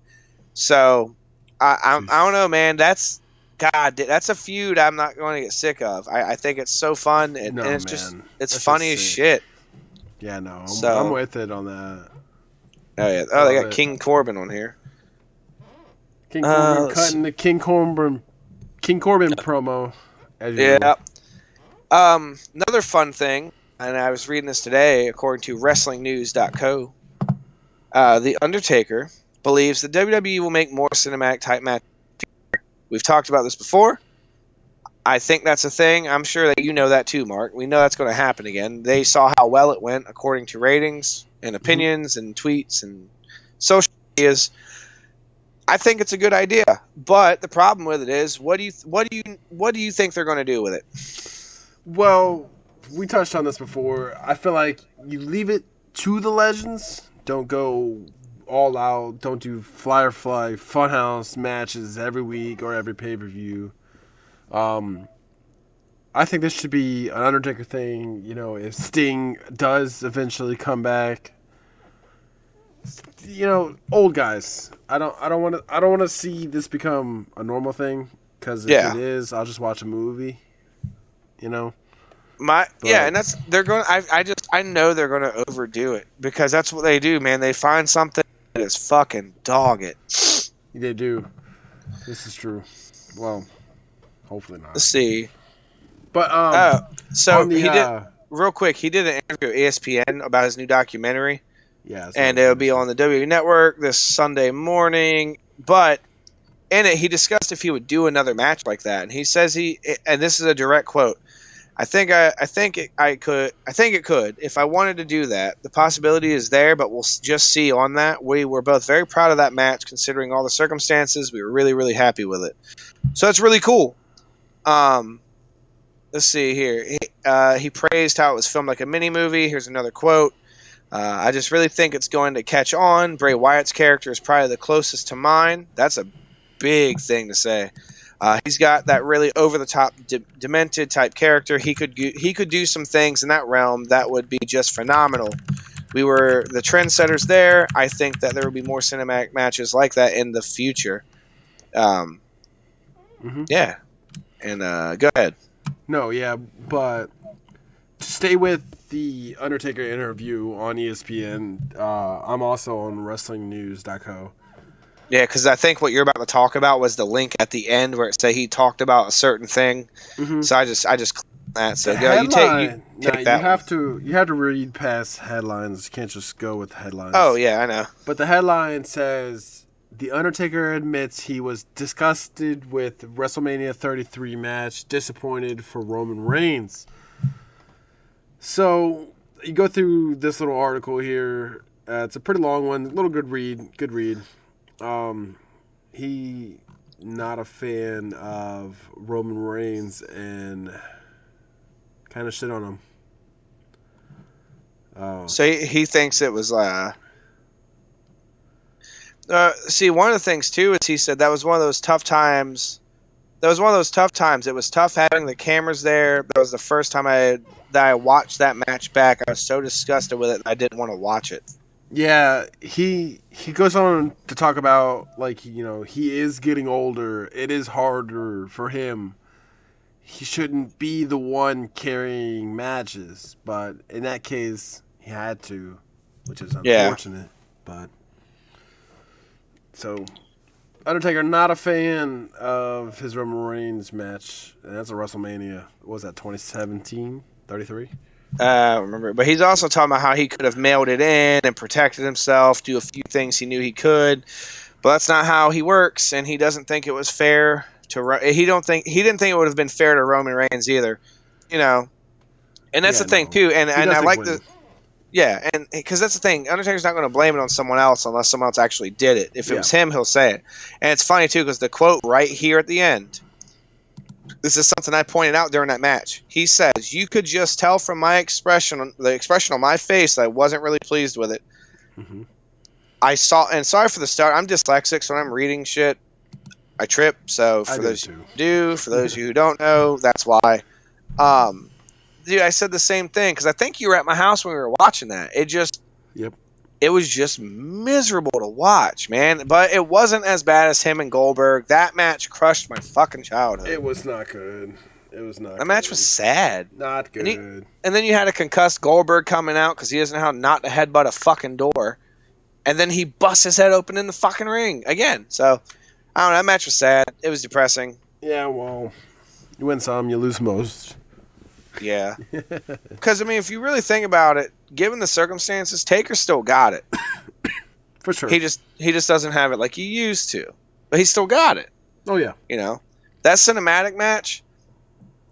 So, I don't know, man. That's a feud I'm not going to get sick of. I think it's so fun, and it's just it's funny as shit. Yeah, no, I'm with it on that. Oh yeah, they got King Corbin on here. King Corbin cutting the King Corbin promo. Yeah. Another fun thing, and I was reading this today, according to WrestlingNews.co. The Undertaker believes that WWE will make more cinematic type matches. We've talked about this before. I think that's a thing. I'm sure that you know that too, Mark. We know that's going to happen again. They saw how well it went according to ratings and opinions and tweets and social medias. I think it's a good idea, but the problem with it is, what do you think they're going to do with it? Well, we touched on this before. I feel like you leave it to the legends. Don't go all out. Don't do Firefly Funhouse matches every week or every pay-per-view. I think this should be an Undertaker thing. You know, if Sting does eventually come back, you know, old guys. I don't want to see this become a normal thing, because if it is, I'll just watch a movie. You know. And that's they're going. I know they're going to overdo it, because that's what they do, man. They find something that is fucking dog it. They do. This is true. Well, hopefully not. Let's see. But he did real quick. He did an interview with ESPN about his new documentary. Yeah, and it'll be on the WWE Network this Sunday morning. But in it, he discussed if he would do another match like that, and he says and this is a direct quote. I think it could. If I wanted to do that, the possibility is there, but we'll just see on that. We were both very proud of that match, considering all the circumstances. We were really, really happy with it. So that's really cool. Let's see here. He praised how it was filmed like a mini movie. Here's another quote. I just really think it's going to catch on. Bray Wyatt's character is probably the closest to mine. That's a big thing to say. He's got that really over-the-top, demented type character. He could do some things in that realm that would be just phenomenal. We were the trendsetters there. I think that there will be more cinematic matches like that in the future. Yeah. And go ahead. No, yeah, but to stay with the Undertaker interview on ESPN, I'm also on WrestlingNews.co. Yeah, because I think what you're about to talk about was the link at the end where it said he talked about a certain thing. Mm-hmm. So I just clicked that. So go, you take that. You have to read past headlines. You can't just go with headlines. Oh yeah, I know. But the headline says The Undertaker admits he was disgusted with WrestleMania 33 match, disappointed for Roman Reigns. So you go through this little article here. It's a pretty long one. A little good read. He not a fan of Roman Reigns and kind of shit on him. So he thinks it was see, one of the things too is he said that was one of those tough times. It was tough having the cameras there. That was the first time I watched that match back. I was so disgusted with it, I didn't want to watch it. Yeah, he goes on to talk about, like, you know, he is getting older. It is harder for him. He shouldn't be the one carrying matches, but in that case, he had to, which is unfortunate. Yeah. But so Undertaker, not a fan of his Roman Reigns match. And that's a WrestleMania. What was that, 2017? 33? I don't remember. But he's also talking about how he could have mailed it in and protected himself, do a few things he knew he could. But that's not how he works, and he doesn't think it was fair to. He didn't think it would have been fair to Roman Reigns either, And that's the thing too. And I like the. Yeah, and because that's the thing, Undertaker's not going to blame it on someone else unless someone else actually did it. If it was him, he'll say it. And it's funny too because the quote right here at the end. This is something I pointed out during that match. He says, "You could just tell from my expression, the expression on my face, that I wasn't really pleased with it." Mm-hmm. I saw, and sorry for the start. I'm dyslexic, so when I'm reading shit, I trip. So for those who do, for those of you who don't know, that's why. Dude, I said the same thing because I think you were at my house when we were watching that. It was just miserable to watch, man. But it wasn't as bad as him and Goldberg. That match crushed my fucking childhood. It was not good. That match was sad. Not good. And then you had a concussed Goldberg coming out because he doesn't know how not to headbutt a fucking door. And then he busts his head open in the fucking ring again. So, I don't know. That match was sad. It was depressing. Yeah, well, you win some, you lose most. Yeah. Because, if you really think about it, given the circumstances, Taker still got it. For sure. He just doesn't have it like he used to. But he still got it. Oh, yeah. That cinematic match,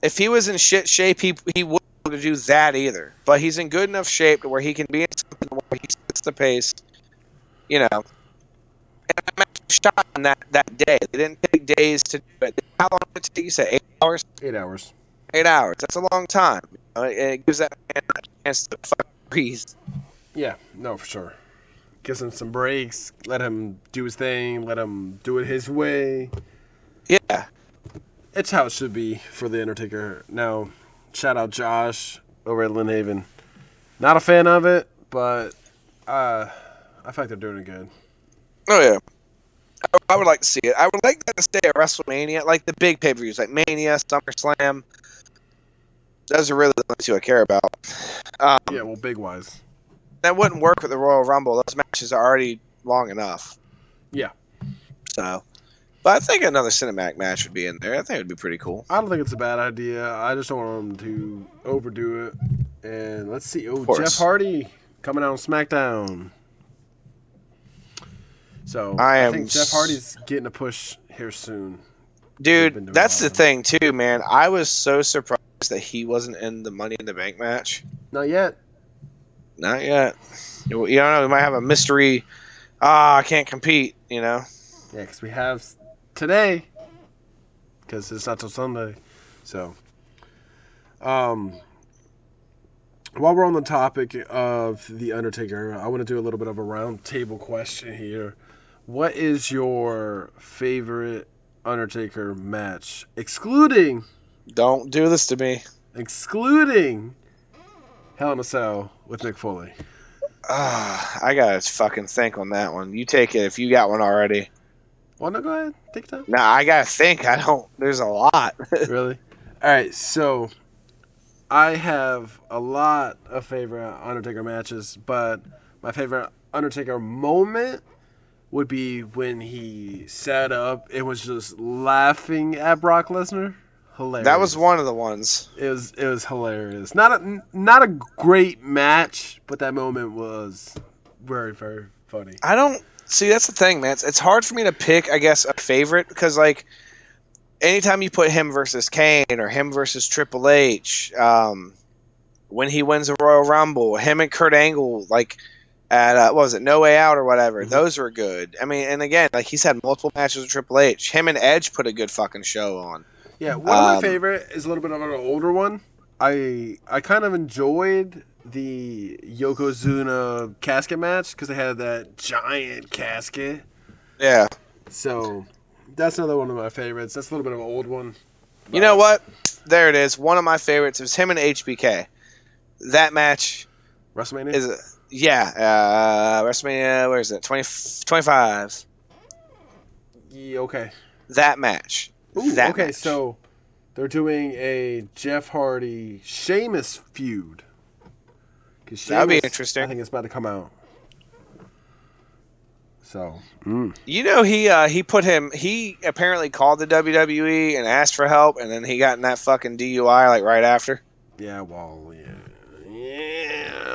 if he was in shit shape, he wouldn't be able to do that either. But he's in good enough shape to where he can be in something where he sets the pace. And that match was shot on that day. They didn't take days to do it. How long did it take? You said 8 hours? 8 hours. 8 hours. That's a long time. It gives that man a chance to fucking breathe. Yeah, no, for sure. Gives him some breaks. Let him do his thing. Let him do it his way. Yeah. It's how it should be for The Undertaker. Now, shout out Josh over at Lynn Haven. Not a fan of it, but I feel like they're doing it good. Oh, yeah. I would like to see it. I would like that to stay at WrestleMania, like the big pay-per-views, like Mania, SummerSlam. Those are really the only two I care about. Yeah, well, big-wise. That wouldn't work with the Royal Rumble. Those matches are already long enough. Yeah. So, but I think another cinematic match would be in there. I think it would be pretty cool. I don't think it's a bad idea. I just don't want them to overdo it. And let's see. Oh, Jeff Hardy coming out on SmackDown. So I think Jeff Hardy's getting a push here soon. Dude, that's the thing too, man. I was so surprised that he wasn't in the Money in the Bank match. Not yet. Not yet. You don't know. We might have a mystery. I can't compete. Yeah, because we have today. Because it's not till Sunday. So, while we're on the topic of The Undertaker, I want to do a little bit of a round table question here. What is your favorite Undertaker match? Excluding... Don't do this to me. Excluding Hell in a Cell with Mick Foley. I gotta fucking think on that one. You take it if you got one already. Well, no, go ahead. Take time. Nah, I gotta think. I don't... There's a lot. Really? Alright, so... I have a lot of favorite Undertaker matches, but my favorite Undertaker moment would be when he sat up and was just laughing at Brock Lesnar. Hilarious. That was one of the ones. It was hilarious. Not a great match, but that moment was very, very funny. I don't see. That's the thing, man. It's hard for me to pick, I guess, a favorite because like anytime you put him versus Kane or him versus Triple H, when he wins the Royal Rumble, him and Kurt Angle, like at what was it, No Way Out or whatever, those were good. I mean, and again, like he's had multiple matches with Triple H. Him and Edge put a good fucking show on. Yeah, one of my favorite is a little bit of an older one. I kind of enjoyed the Yokozuna casket match because they had that giant casket. Yeah. So that's another one of my favorites. That's a little bit of an old one. You know what? There it is. One of my favorites is him and HBK. That match. WrestleMania? WrestleMania, where is it? 25. Yeah, okay. That match. Ooh, that okay, match. So they're doing a Jeff Hardy Sheamus feud. That would be interesting. I think it's about to come out. So, he apparently called the WWE and asked for help, and then he got in that fucking DUI like right after. yeah.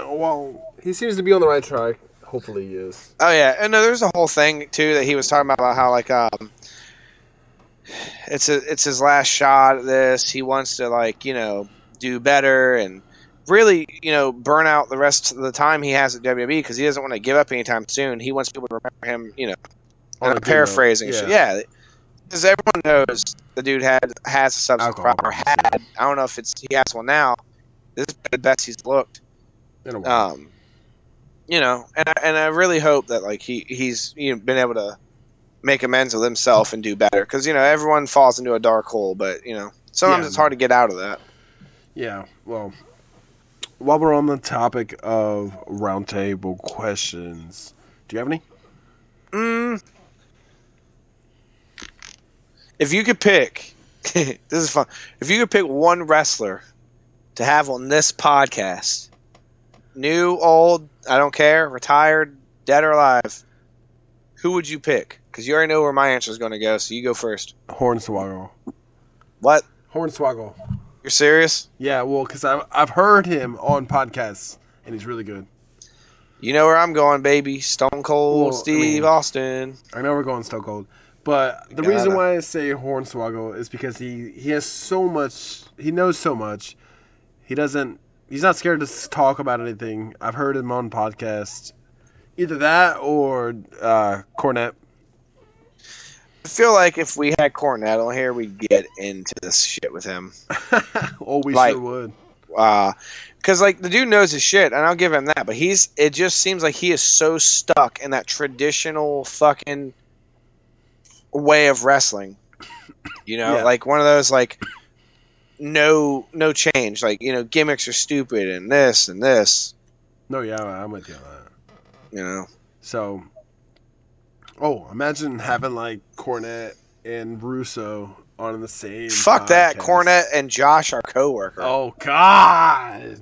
Well, he seems to be on the right track. Hopefully, he is. Oh yeah, and there's a whole thing too that he was talking about how like it's his last shot at this. He wants to do better and really burn out the rest of the time he has at WWE because he doesn't want to give up anytime soon. He wants people to remember him. I'm paraphrasing. Yeah, because everyone knows the dude has a substance problem. I don't know if he has one now. This is the best he's looked. In a while. And I really hope that he's been able to make amends with himself and do better because everyone falls into a dark hole, but sometimes it's hard to get out of that. Yeah. Well, while we're on the topic of roundtable questions, do you have any? If you could pick, this is fun. If you could pick one wrestler to have on this podcast, new, old, I don't care, retired, dead or alive, who would you pick? Because you already know where my answer is going to go, so you go first. Hornswoggle. What? Hornswoggle. You're serious? Yeah, well, because I've heard him on podcasts, and he's really good. You know where I'm going, baby. Stone Cold Steve Austin. I know we're going Stone Cold. But the reason why I say Hornswoggle is because he has so much, he knows so much. He's not scared to talk about anything. I've heard him on podcasts. Either that or Cornette. I feel like if we had Cornette on here, we'd get into this shit with him. Oh, we sure would. Because the dude knows his shit, and I'll give him that. But it just seems like he is so stuck in that traditional fucking way of wrestling. Like one of those no change. Gimmicks are stupid and this and this. No, yeah, I'm with you on that. So. Oh, imagine having Cornette and Russo on the same. Fuck podcast. That. Cornette and Josh are coworkers. Oh God,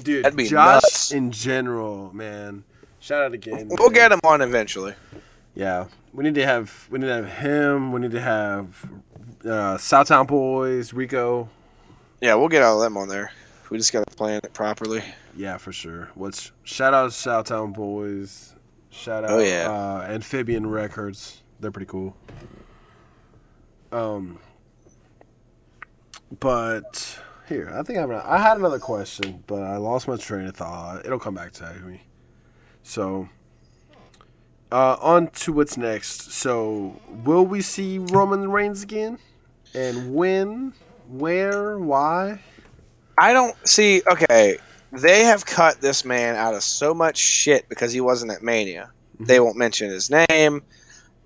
dude, that'd be Josh nuts. In general, man. Shout out again. We'll get him on eventually. Yeah, we need to have him. We need to have Southtown Boys, Rico. Yeah, we'll get all of them on there. We just got to plan it properly. Yeah, for sure. Shout out to Southtown Boys. Shout out Amphibian Records. They're pretty cool. But here, I think I had another question, but I lost my train of thought. It'll come back to me. So, on to what's next. So, will we see Roman Reigns again? And when? Where? Why? I don't see. Okay. They have cut this man out of so much shit because he wasn't at Mania. Mm-hmm. They won't mention his name.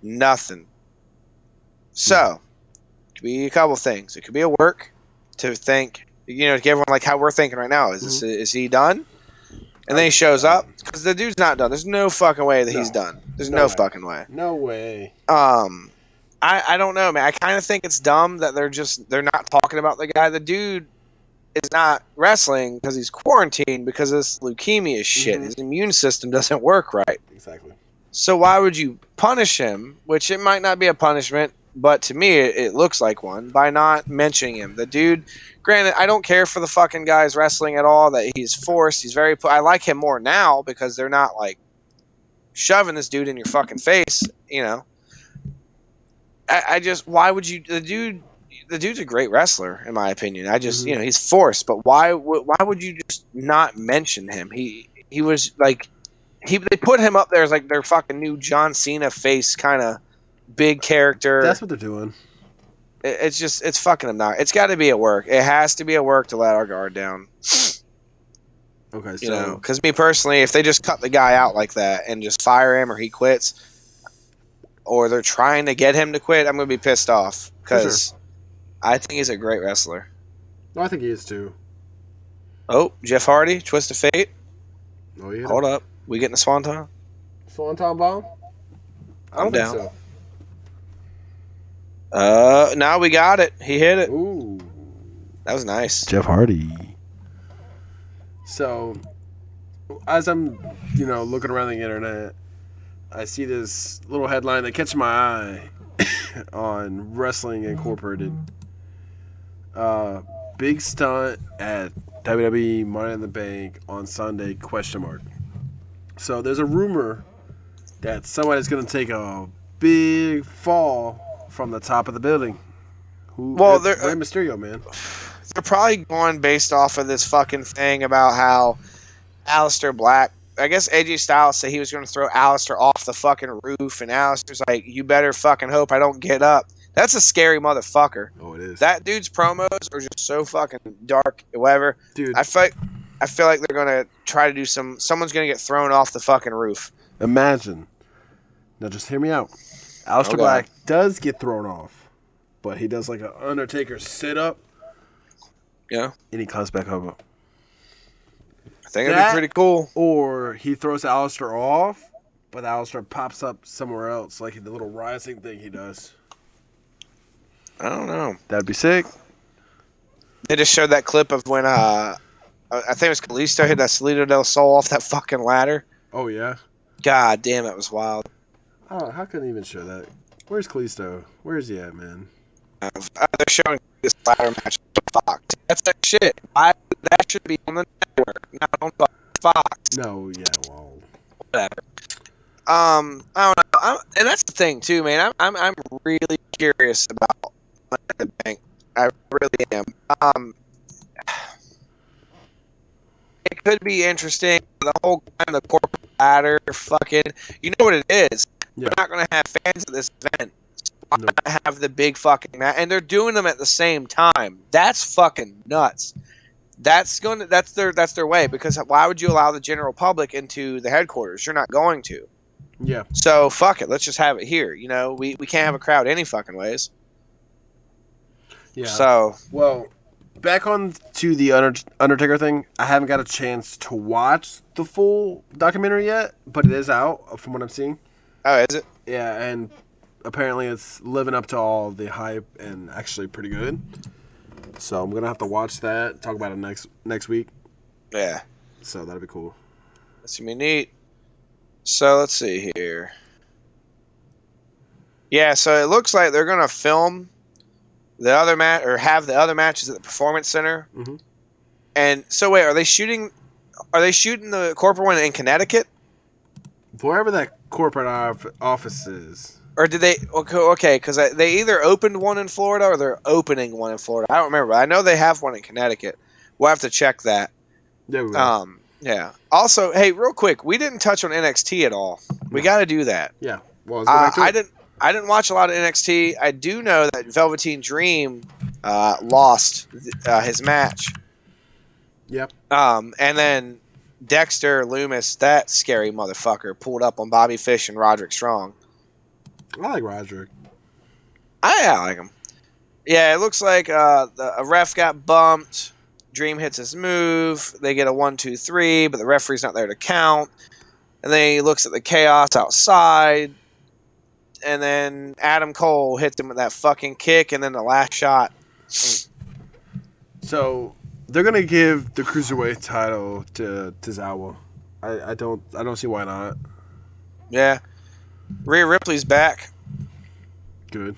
Nothing. So, it could be a couple things. It could be a work to think, to give everyone how we're thinking right now. Is he done? And then he shows up because the dude's not done. There's no fucking way that he's done. There's no fucking way. No way. I don't know, man. I kind of think it's dumb that they're not talking about the guy. The dude is not wrestling because he's quarantined because of this leukemia shit. Mm-hmm. His immune system doesn't work right. Exactly. So why would you punish him? Which it might not be a punishment, but to me it looks like one by not mentioning him. The dude, granted, I don't care for the fucking guy's wrestling at all. That he's forced. He's I like him more now because they're not shoving this dude in your fucking face. I just why would you the dude's a great wrestler, in my opinion. I just, he's forced, but why would you just not mention him? He was they put him up there as their fucking new John Cena face kind of big character. That's what they're doing. It's fucking obnoxious. It's got to be at work. It has to be at work to let our guard down. Okay, so because me personally, if they just cut the guy out like that and just fire him or he quits, or they're trying to get him to quit, I'm gonna be pissed off because. I think he's a great wrestler. I think he is too. Oh, Jeff Hardy, Twist of Fate. Oh yeah. Hold up, we getting the Swanton? Swanton bomb? I'm down. So. Now we got it. He hit it. Ooh, that was nice. Jeff Hardy. So, as I'm, looking around the internet, I see this little headline that catches my eye on Wrestling Incorporated. Big stunt at WWE Money in the Bank on Sunday, ? So there's a rumor that someone is going to take a big fall from the top of the building. Well, Rey Mysterio, man. They're probably going based off of this fucking thing about how Aleister Black, I guess AJ Styles said he was going to throw Aleister off the fucking roof, and Aleister's like, you better fucking hope I don't get up. That's a scary motherfucker. Oh, it is. That dude's promos are just so fucking dark, whatever. Dude. I feel like they're going to try to do someone's going to get thrown off the fucking roof. Imagine. Now just hear me out. Aleister Black does get thrown off, but he does like an Undertaker sit-up. Yeah. And he comes back over. I think it'd be pretty cool. Or he throws Aleister off, but Aleister pops up somewhere else, like the little rising thing he does. I don't know. That'd be sick. They just showed that clip of when I think it was Kalisto hit that Salida del Sol off that fucking ladder. Oh, yeah? God damn, it was wild. Oh, how can they even show that? Where's Kalisto? Where's he at, man? They're showing this ladder match on Fox. That's that shit. That should be on the network, not on Fox. No, yeah, well, whatever. I don't know. And that's the thing too, man. I'm really curious about Money in the Bank. I really am. It could be interesting. The whole kind of the corporate ladder, fucking. You know what it is. Yeah. We're not going to have fans at this event. So why not have the big fucking match? And they're doing them at the same time. That's fucking nuts. That's their way, because why would you allow the general public into the headquarters? You're not going to. Yeah. So fuck it. Let's just have it here. You know, we can't have a crowd any fucking ways. Yeah. So well, back on to the Undertaker thing. I haven't got a chance to watch the full documentary yet, but it is out from what I'm seeing. Oh, is it? Yeah, and apparently it's living up to all the hype and actually pretty good. So I'm gonna have to watch that. Talk about it next week. Yeah. So that'll be cool. That's gonna be neat. So let's see here. Yeah, so it looks like they're gonna film the other match, or have the other matches at the Performance Center. Mm-hmm. And so wait, are they shooting the corporate one in Connecticut? Wherever that corporate office is. Or did they? Okay, because they either opened one in Florida or they're opening one in Florida. I don't remember. I know they have one in Connecticut. We'll have to check that. There we go. Yeah. Also, hey, real quick, we didn't touch on NXT at all. We got to do that. Yeah. Well, let's go back to it. I didn't watch a lot of NXT. I do know that Velveteen Dream lost his match. Yep. And then Dexter Loomis, that scary motherfucker, pulled up on Bobby Fish and Roderick Strong. I like Roderick. I like him. Yeah, it looks like a ref got bumped. Dream hits his move. They get a 1-2-3, but the referee's not there to count. And then he looks at the chaos outside. And then Adam Cole hits him with that fucking kick, and then the last shot. So they're gonna give the cruiserweight title to Tozawa. I don't see why not. Yeah, Rhea Ripley's back. Good.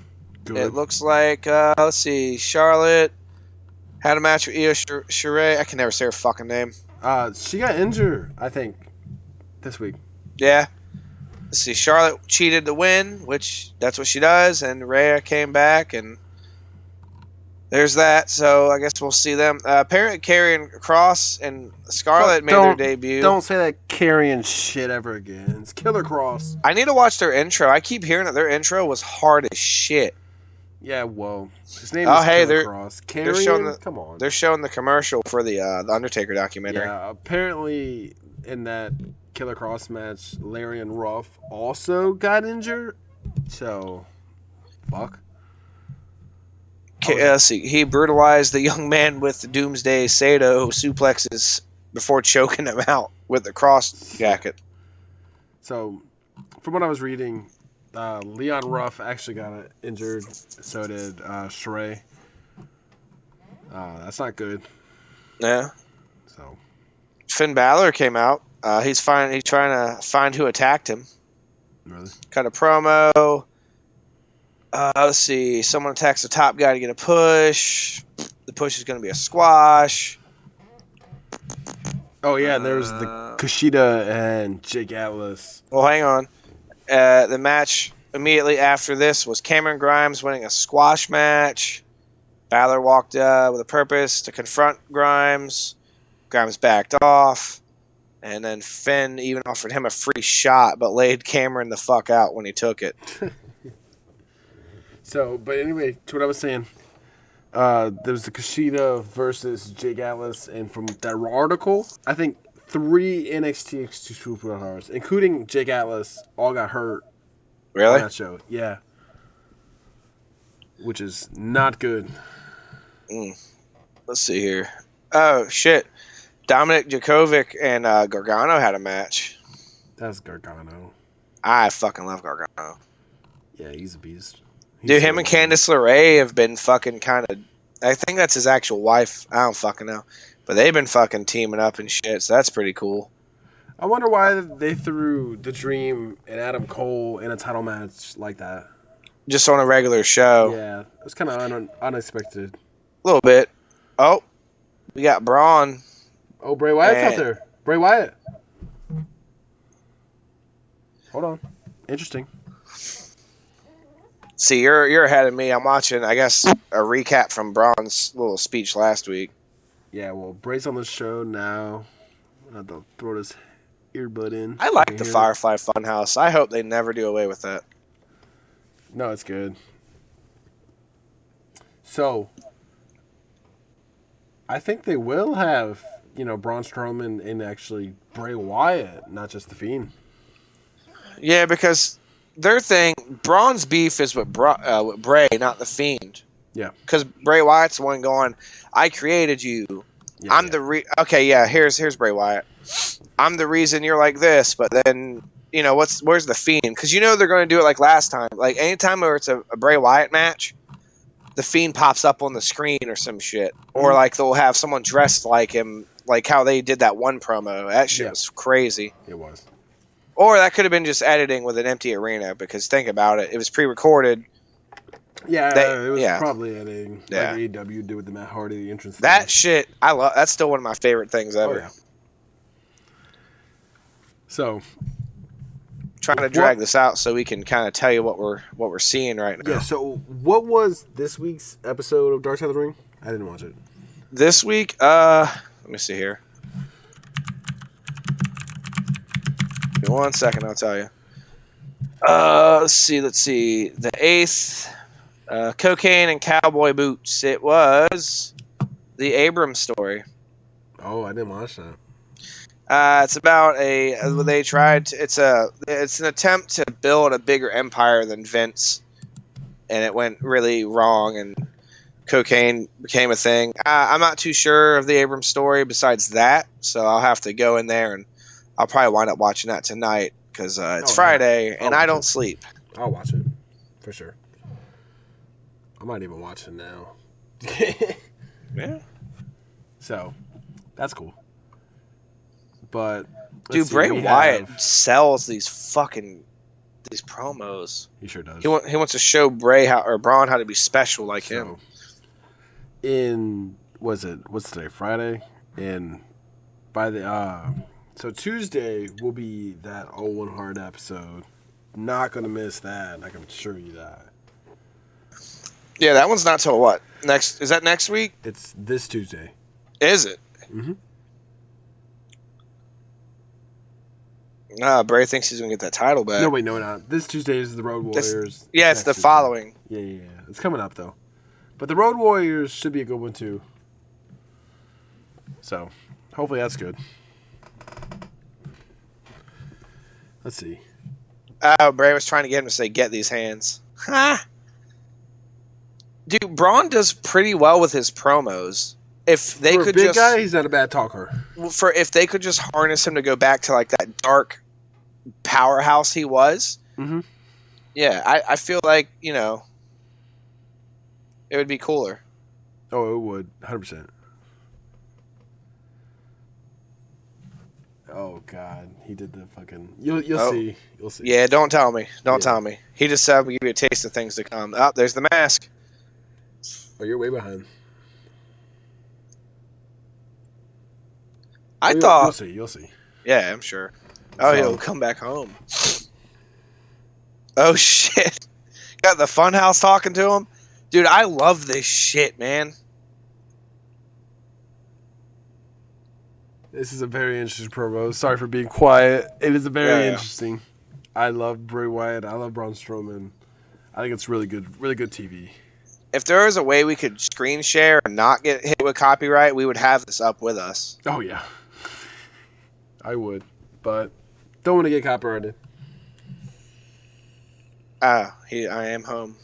It looks like let's see, Charlotte had a match with Io Shirai. I can never say her fucking name. She got injured, I think, this week. Yeah. Let's see, Charlotte cheated to win, which that's what she does, and Rhea came back, and there's that. So I guess we'll see them. Apparently, Karrion Kross and Scarlett made their debut. Don't say that Karrion shit ever again. It's Killer Kross. I need to watch their intro. I keep hearing that their intro was hard as shit. Yeah, whoa. His name is Killer Kross. Karrion, come on. They're showing the commercial for the Undertaker documentary. Yeah, apparently in that Killer Kross match, Larian Ruff also got injured. So, fuck. Let's see. He brutalized the young man with the Doomsday Sato suplexes before choking him out with the cross jacket. So, from what I was reading, Leon Ruff actually got injured. So did Shirai. That's not good. Yeah. So, Finn Balor came out. He's trying to find who attacked him. Really? Cut a promo. Let's see. Someone attacks the top guy to get a push. The push is going to be a squash. Oh yeah, there was the Kushida and Jake Atlas. Well, hang on. The match immediately after this was Cameron Grimes winning a squash match. Balor walked with a purpose to confront Grimes. Grimes backed off. And then Finn even offered him a free shot, but laid Cameron the fuck out when he took it. So, but anyway, to what I was saying, there was the Kushida versus Jake Atlas, and from that Raw article, I think 3 NXT superstars, including Jake Atlas, all got hurt. Really? On that show, yeah. Which is not good. Let's see here. Oh, shit. Dominic Djokovic and Gargano had a match. That's Gargano. I fucking love Gargano. Yeah, he's a beast. Dude, him and Candice LeRae have been fucking kind of... I think that's his actual wife. I don't fucking know. But they've been fucking teaming up and shit, so that's pretty cool. I wonder why they threw The Dream and Adam Cole in a title match like that. Just on a regular show. Yeah, it was kind of unexpected. A little bit. Oh, we got Braun. Oh, Bray Wyatt's out there. Bray Wyatt. Hold on. Interesting. See, you're ahead of me. I'm watching, I guess, a recap from Braun's little speech last week. Yeah, well, Bray's on the show now. I have to throw this earbud in. I like the Firefly Funhouse. I hope they never do away with that. No, it's good. So, I think they will have, Braun Strowman and actually Bray Wyatt, not just The Fiend. Yeah, because their thing, Braun's beef is with Bray, not The Fiend. Yeah. Because Bray Wyatt's the one going, I created you. Yeah, okay, yeah, here's Bray Wyatt. I'm the reason you're like this, but then, where's The Fiend? Because they're going to do it like last time. Like, anytime where it's a Bray Wyatt match, The Fiend pops up on the screen or some shit. Or, like, they'll have someone dressed like him, like how they did that one promo. That shit was crazy. It was. Or that could have been just editing with an empty arena, because think about it. It was pre-recorded. Yeah, it was probably editing. Like AEW did with the Matt Hardy entrance. That shit, I love. That's still one of my favorite things ever. Oh, yeah. So, trying to drag this out so we can kind of tell you what we're seeing right now. Yeah. So, what was this week's episode of Dark Side of the Ring? I didn't watch it. This week, let me see here. Give me 1 second, I'll tell you. Let's see. The 8th, Cocaine and Cowboy Boots. It was the Abrams story. Oh, I didn't watch that. It's about it's an attempt to build a bigger empire than Vince, and it went really wrong, and cocaine became a thing. I'm not too sure of the Abrams story besides that, so I'll have to go in there, and I'll probably wind up watching that tonight, because it's Friday, and I don't sleep. I'll watch it, for sure. I might even watch it now. Yeah. So, that's cool. But dude, Bray Wyatt sells these promos. He sure does. He wants to show Braun how to be special like him. What's today? Friday? And by the so Tuesday will be that Owen Hart episode. Not gonna miss that. I can assure you that. Yeah, that one's not till what? Next? Is that next week? It's this Tuesday. Is it? Mm-hmm. Bray thinks he's going to get that title back. No, wait, no, not. This Tuesday is the Road Warriors. It's the following. Yeah. It's coming up, though. But the Road Warriors should be a good one, too. So, hopefully that's good. Let's see. Bray was trying to get him to say, get these hands. Ha! Dude, Braun does pretty well with his promos. If they For could a big just, guy, he's not a bad talker. If they could just harness him to go back to like that dark powerhouse he was, mm-hmm. Yeah, I feel like it would be cooler. Oh, it would, 100%. Oh God, he did the fucking. You'll Oh. see. You'll see. Yeah, don't tell me. Don't Yeah. tell me. He just said we'll give you a taste of things to come. Oh, there's the mask. Oh, you're way behind. I You'll thought. see. You'll see. Yeah, I'm sure. Oh, So- he'll come back home. Oh shit! Got the funhouse talking to him, dude. I love this shit, man. This is a very interesting promo. Sorry for being quiet. It is a very Yeah. interesting. I love Bray Wyatt. I love Braun Strowman. I think it's really good TV. If there was a way we could screen share and not get hit with copyright, we would have this up with us. Oh yeah, I would, but don't want to get copyrighted. I am home.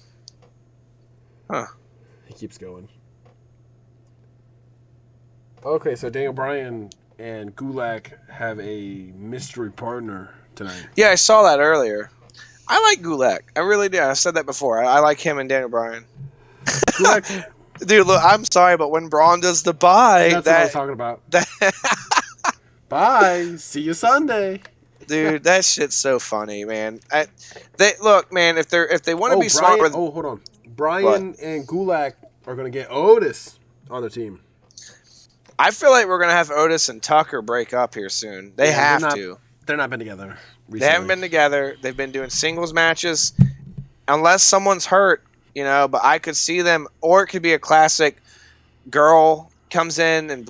Huh. He keeps going. Okay, so Daniel Bryan and Gulak have a mystery partner tonight. Yeah, I saw that earlier. I like Gulak. I really do. I said that before. I like him and Daniel Bryan. Gulak, Dude, look, I'm sorry, but when Braun does the bye, that's what I was talking about. Bye. See you Sunday. Dude, that shit's so funny, man. Look, man, if they want to be Brian, smart with, hold on. Bryan and Gulak are going to get Otis on their team. I feel like we're gonna have Otis and Tucker break up here soon. They have to. They're not been together recently. They haven't been together. They've been doing singles matches, unless someone's hurt, you know. But I could see them, or it could be a classic girl comes in and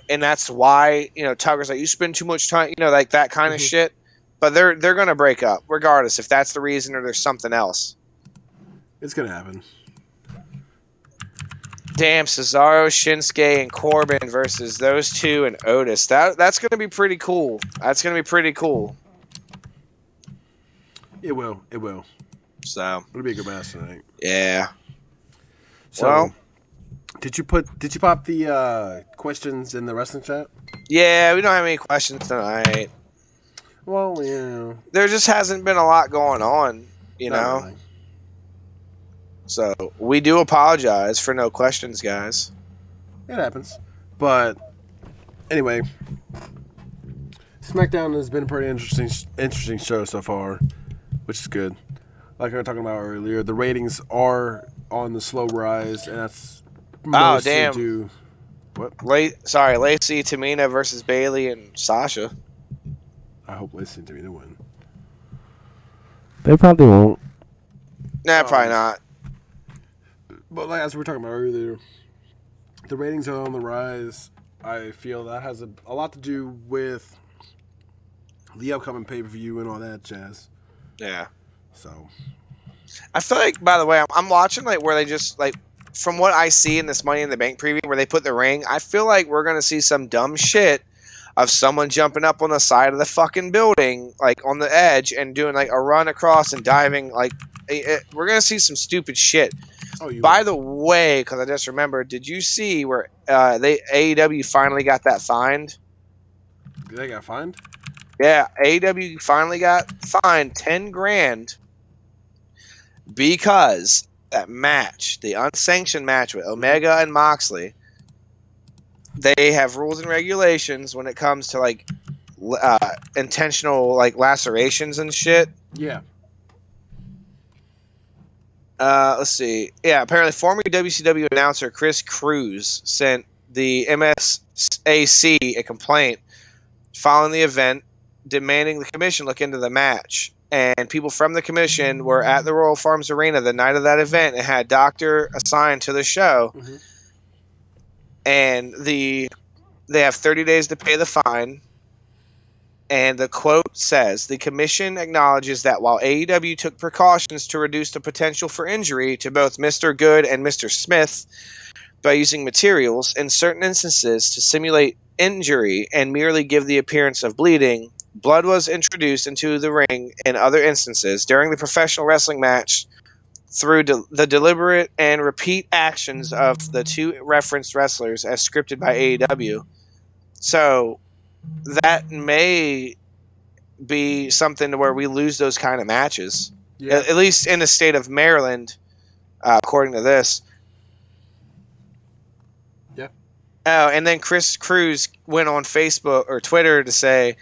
and that's why Tucker's like, you spend too much time, like that kind of shit. But they're gonna break up regardless if that's the reason or there's something else. It's gonna happen. Damn, Cesaro, Shinsuke, and Corbin versus those two and Otis. That's gonna be pretty cool. That's gonna be pretty cool. It will. It will. So It'll be a good match tonight. yeah. So, Well, did you pop the questions in the wrestling chat? yeah, we don't have any questions tonight. Well, yeah. There just hasn't been a lot going on, you Not know. really. So we do apologize for no questions, guys. It happens. But anyway, SmackDown has been a pretty interesting show so far, which is good. Like I was talking about earlier, the ratings are on the slow rise, and that's mostly damn. due. What? Lacey, Tamina versus Bailey and Sasha. I hope Lacey and Tamina win. They probably won't. Nah, probably not. But like as we were talking about earlier, the ratings are on the rise. I feel that has a lot to do with the upcoming pay-per-view and all that jazz. Yeah. So I feel like, by the way, I'm watching like where they just like, from what I see in this Money in the Bank preview where they put the ring, I feel like we're gonna see some dumb shit of someone jumping up on the side of the fucking building, like on the edge, and doing like a run across and diving. Like we're gonna see some stupid shit. By the way, because I just remembered, did you see where AEW finally got that fined? They got fined? Yeah, AEW finally got fined $10,000 because that match, the unsanctioned match with Omega and Moxley, they have rules and regulations when it comes to like intentional like lacerations and shit. Yeah. Let's see. Yeah, apparently former WCW announcer Chris Cruz sent the MSAC a complaint following the event, demanding the commission look into the match. And people from the commission were at the Royal Farms Arena the night of that event and had a doctor assigned to the show. Mm-hmm. And they have 30 days to pay the fine. And the quote says, the commission acknowledges that while AEW took precautions to reduce the potential for injury to both Mr. Good and Mr. Smith by using materials in certain instances to simulate injury and merely give the appearance of bleeding, blood was introduced into the ring in other instances during the professional wrestling match through the deliberate and repeat actions of the two referenced wrestlers as scripted by AEW. So that may be something to where we lose those kind of matches. Yeah. At least in the state of Maryland, according to this. Yeah. Oh, and then Chris Cruz went on Facebook or Twitter to say,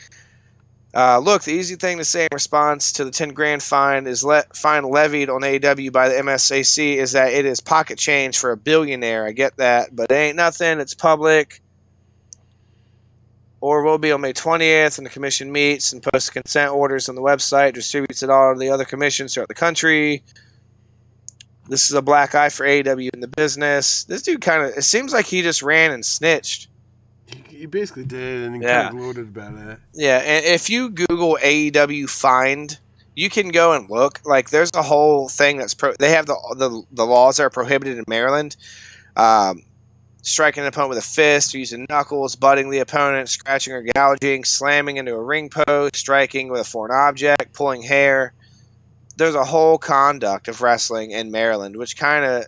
look, the easy thing to say in response to the 10 grand fine is fine levied on AEW by the MSAC is that it is pocket change for a billionaire. I get that, but it ain't nothing. It's public. Or will be on May 20th, and the commission meets and posts consent orders on the website, distributes it all to the other commissions throughout the country. This is a black eye for AEW in the business. This dude it seems like he just ran and snitched. He basically did, and he kind of gloated about it. Yeah, and if you Google AEW fined, you can go and look. Like, there's a whole thing that's they have the laws that are prohibited in Maryland. Striking an opponent with a fist, using knuckles, butting the opponent, scratching or gouging, slamming into a ring post, striking with a foreign object, pulling hair. There's a whole conduct of wrestling in Maryland, which it's kind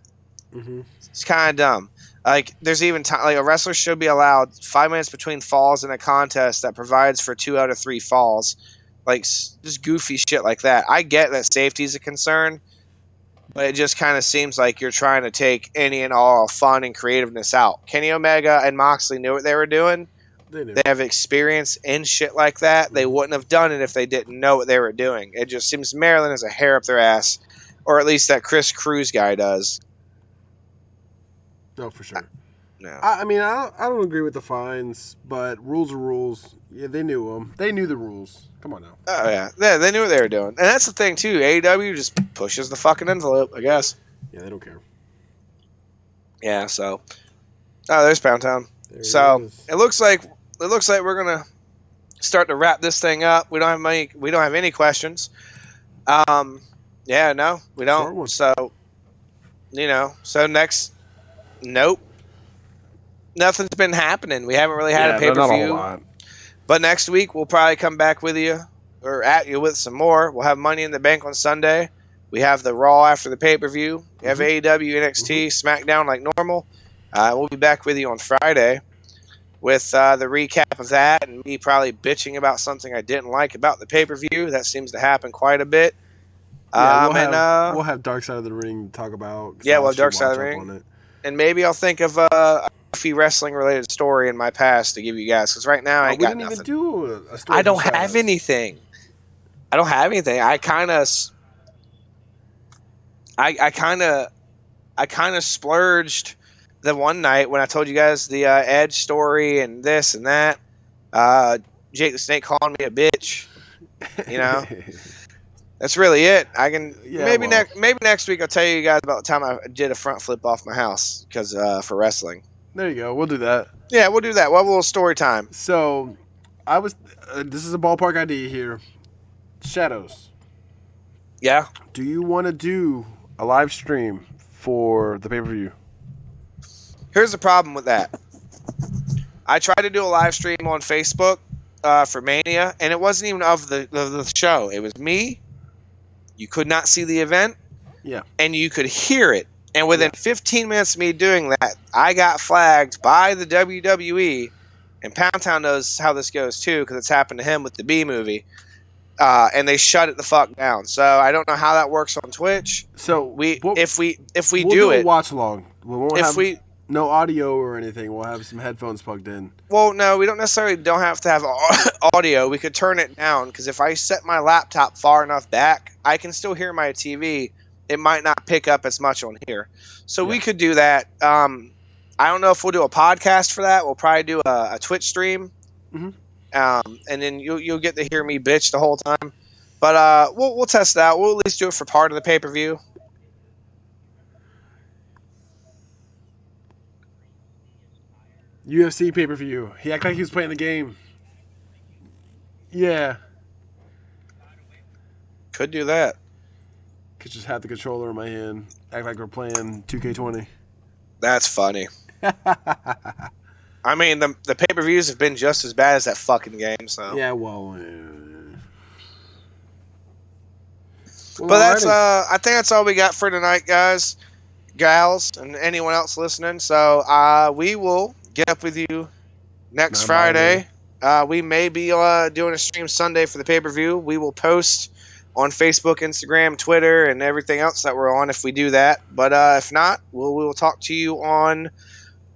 of dumb. Like, there's even like a wrestler should be allowed 5 minutes between falls in a contest that provides for 2 out of 3 falls. Like, just goofy shit like that. I get that safety is a concern, but it just kind of seems like you're trying to take any and all fun and creativeness out. Kenny Omega and Moxley knew what they were doing. They have experience in shit like that. They wouldn't have done it if they didn't know what they were doing. It just seems Maryland has a hair up their ass, or at least that Chris Cruz guy does. No, for sure. No. I mean, I don't agree with the fines, but rules are rules. Yeah, they knew them. They knew the rules. Come on now. Oh, yeah. They knew what they were doing. And that's the thing, too. AEW just pushes the fucking envelope, I guess. Yeah, they don't care. Yeah, so. Oh, there's Pound Town. So, it looks like we're going to start to wrap this thing up. We don't have any questions. Yeah, no, we don't. So, next, nope. Nothing's been happening. We haven't really had a pay-per-view. But next week, we'll probably come back with you, or at you with some more. We'll have Money in the Bank on Sunday. We have the Raw after the pay-per-view. We have AEW, NXT, SmackDown like normal. We'll be back with you on Friday with the recap of that and me probably bitching about something I didn't like about the pay-per-view. That seems to happen quite a bit. Yeah, we'll have Dark Side of the Ring to talk about. Yeah, we'll have Dark Side of the Ring. And maybe I'll think of a wrestling related story in my past to give you guys, because right now I ain't got nothing. We didn't even do a story. I don't have anything. I kind of splurged the one night when I told you guys the Edge story and this and that. Jake the Snake calling me a bitch. That's really it. I can maybe next week I'll tell you guys about the time I did a front flip off my house because for wrestling. There you go. We'll do that. Yeah, we'll do that. We'll have a little story time. So, this is a ballpark idea here. Shadows. Yeah. Do you want to do a live stream for the pay-per-view? Here's the problem with that. I tried to do a live stream on Facebook for Mania, and it wasn't even of the show. It was me. You could not see the event. Yeah. And you could hear it. And within 15 minutes of me doing that, I got flagged by the WWE. And Pound Town knows how this goes, too, because it's happened to him with the B movie. And they shut it the fuck down. So I don't know how that works on Twitch. So if we we'll do it, watch along. We won't have no audio or anything. We'll have some headphones plugged in. Well, no, we don't have to have audio. We could turn it down, because if I set my laptop far enough back, I can still hear my TV. It might not pick up as much on here. So we could do that. I don't know if we'll do a podcast for that. We'll probably do a Twitch stream. Mm-hmm. And then you'll get to hear me bitch the whole time. But we'll test it out. We'll at least do it for part of the pay-per-view. UFC pay-per-view. He acted like he was playing the game. Yeah. Could do that. Could just have the controller in my hand. Act like we're playing 2K20. That's funny. I mean, the pay-per-views have been just as bad as that fucking game, so. Yeah, well. But that's I think that's all we got for tonight, guys, gals, and anyone else listening. So we will get up with you next Friday. We may be doing a stream Sunday for the pay-per-view. We will post on Facebook, Instagram, Twitter, and everything else that we're on if we do that. But if not, we will talk to you on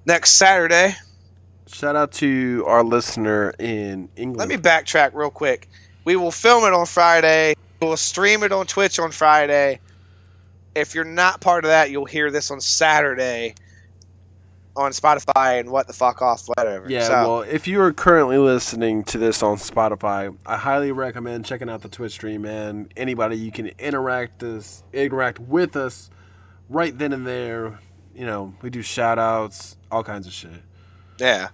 next Saturday Shout out to our listener in England. Let me backtrack real quick. We will film it on Friday. We will stream it on Twitch on Friday. If you're not part of that, you'll hear this on Saturday on Spotify and what the fuck off, whatever. Yeah, so, well, if you are currently listening to this on Spotify, I highly recommend checking out the Twitch stream, and anybody you can interact with us right then and there. You know, we do shout outs, all kinds of shit. yeah.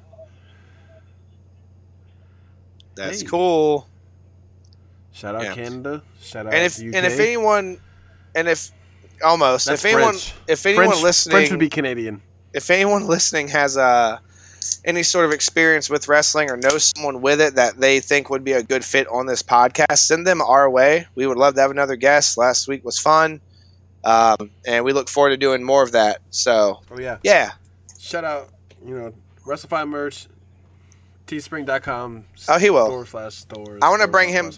That's cool. Shout out Canada. Shout out and if the UK. and if anyone if anyone French, listening, French would be Canadian. If anyone listening has any sort of experience with wrestling or knows someone with it that they think would be a good fit on this podcast, send them our way. We would love to have another guest. Last week was fun, and we look forward to doing more of that. So, yeah. Shout out, Wrestlfyi merch. Teespring.com. Oh, he will. /stores. I want to bring him.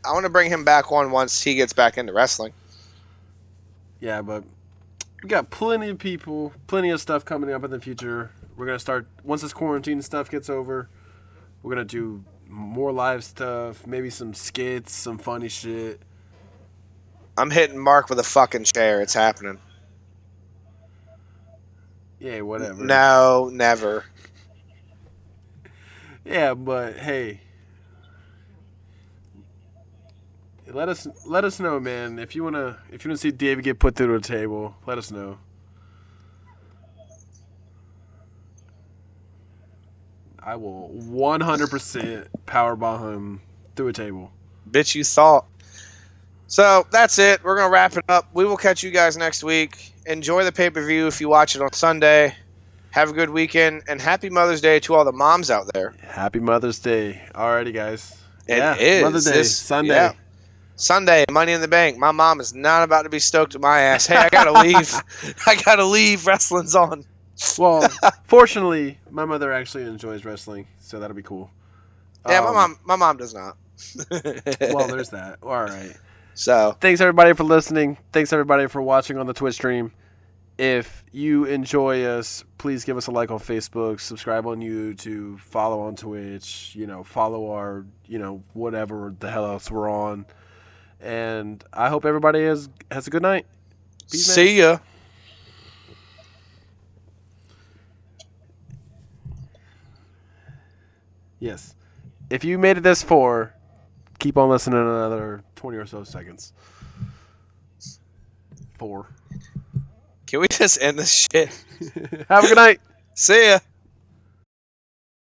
I want to bring him back on once he gets back into wrestling. Yeah, but we got plenty of people, plenty of stuff coming up in the future. We're gonna start once this quarantine stuff gets over. We're gonna do more live stuff, maybe some skits, some funny shit. I'm hitting Mark with a fucking chair. It's happening. Yeah, whatever. No, never. Yeah, but hey, let us know, man. If you wanna see David get put through the table, let us know. I will 100% powerbomb him through a table. Bitch, you thought. So that's it. We're gonna wrap it up. We will catch you guys next week. Enjoy the pay-per-view if you watch it on Sunday. Have a good weekend, and happy Mother's Day to all the moms out there. Happy Mother's Day. Alrighty, guys. It is. Mother's Day, Sunday. Yeah. Sunday, Money in the Bank. My mom is not about to be stoked at my ass. Hey, I gotta leave. I gotta leave. Wrestling's on. Well, fortunately, my mother actually enjoys wrestling, so that'll be cool. Yeah, my mom does not. Well, there's that. All right. So, thanks everybody for listening. Thanks everybody for watching on the Twitch stream. If you enjoy us, please give us a like on Facebook, subscribe on YouTube, follow on Twitch, follow our, whatever the hell else we're on. And I hope everybody has a good night. Peace, see ya. Yes. If you made it this far, keep on listening another 20 or so seconds. 4. Can we just end this shit? Have a good night. See ya.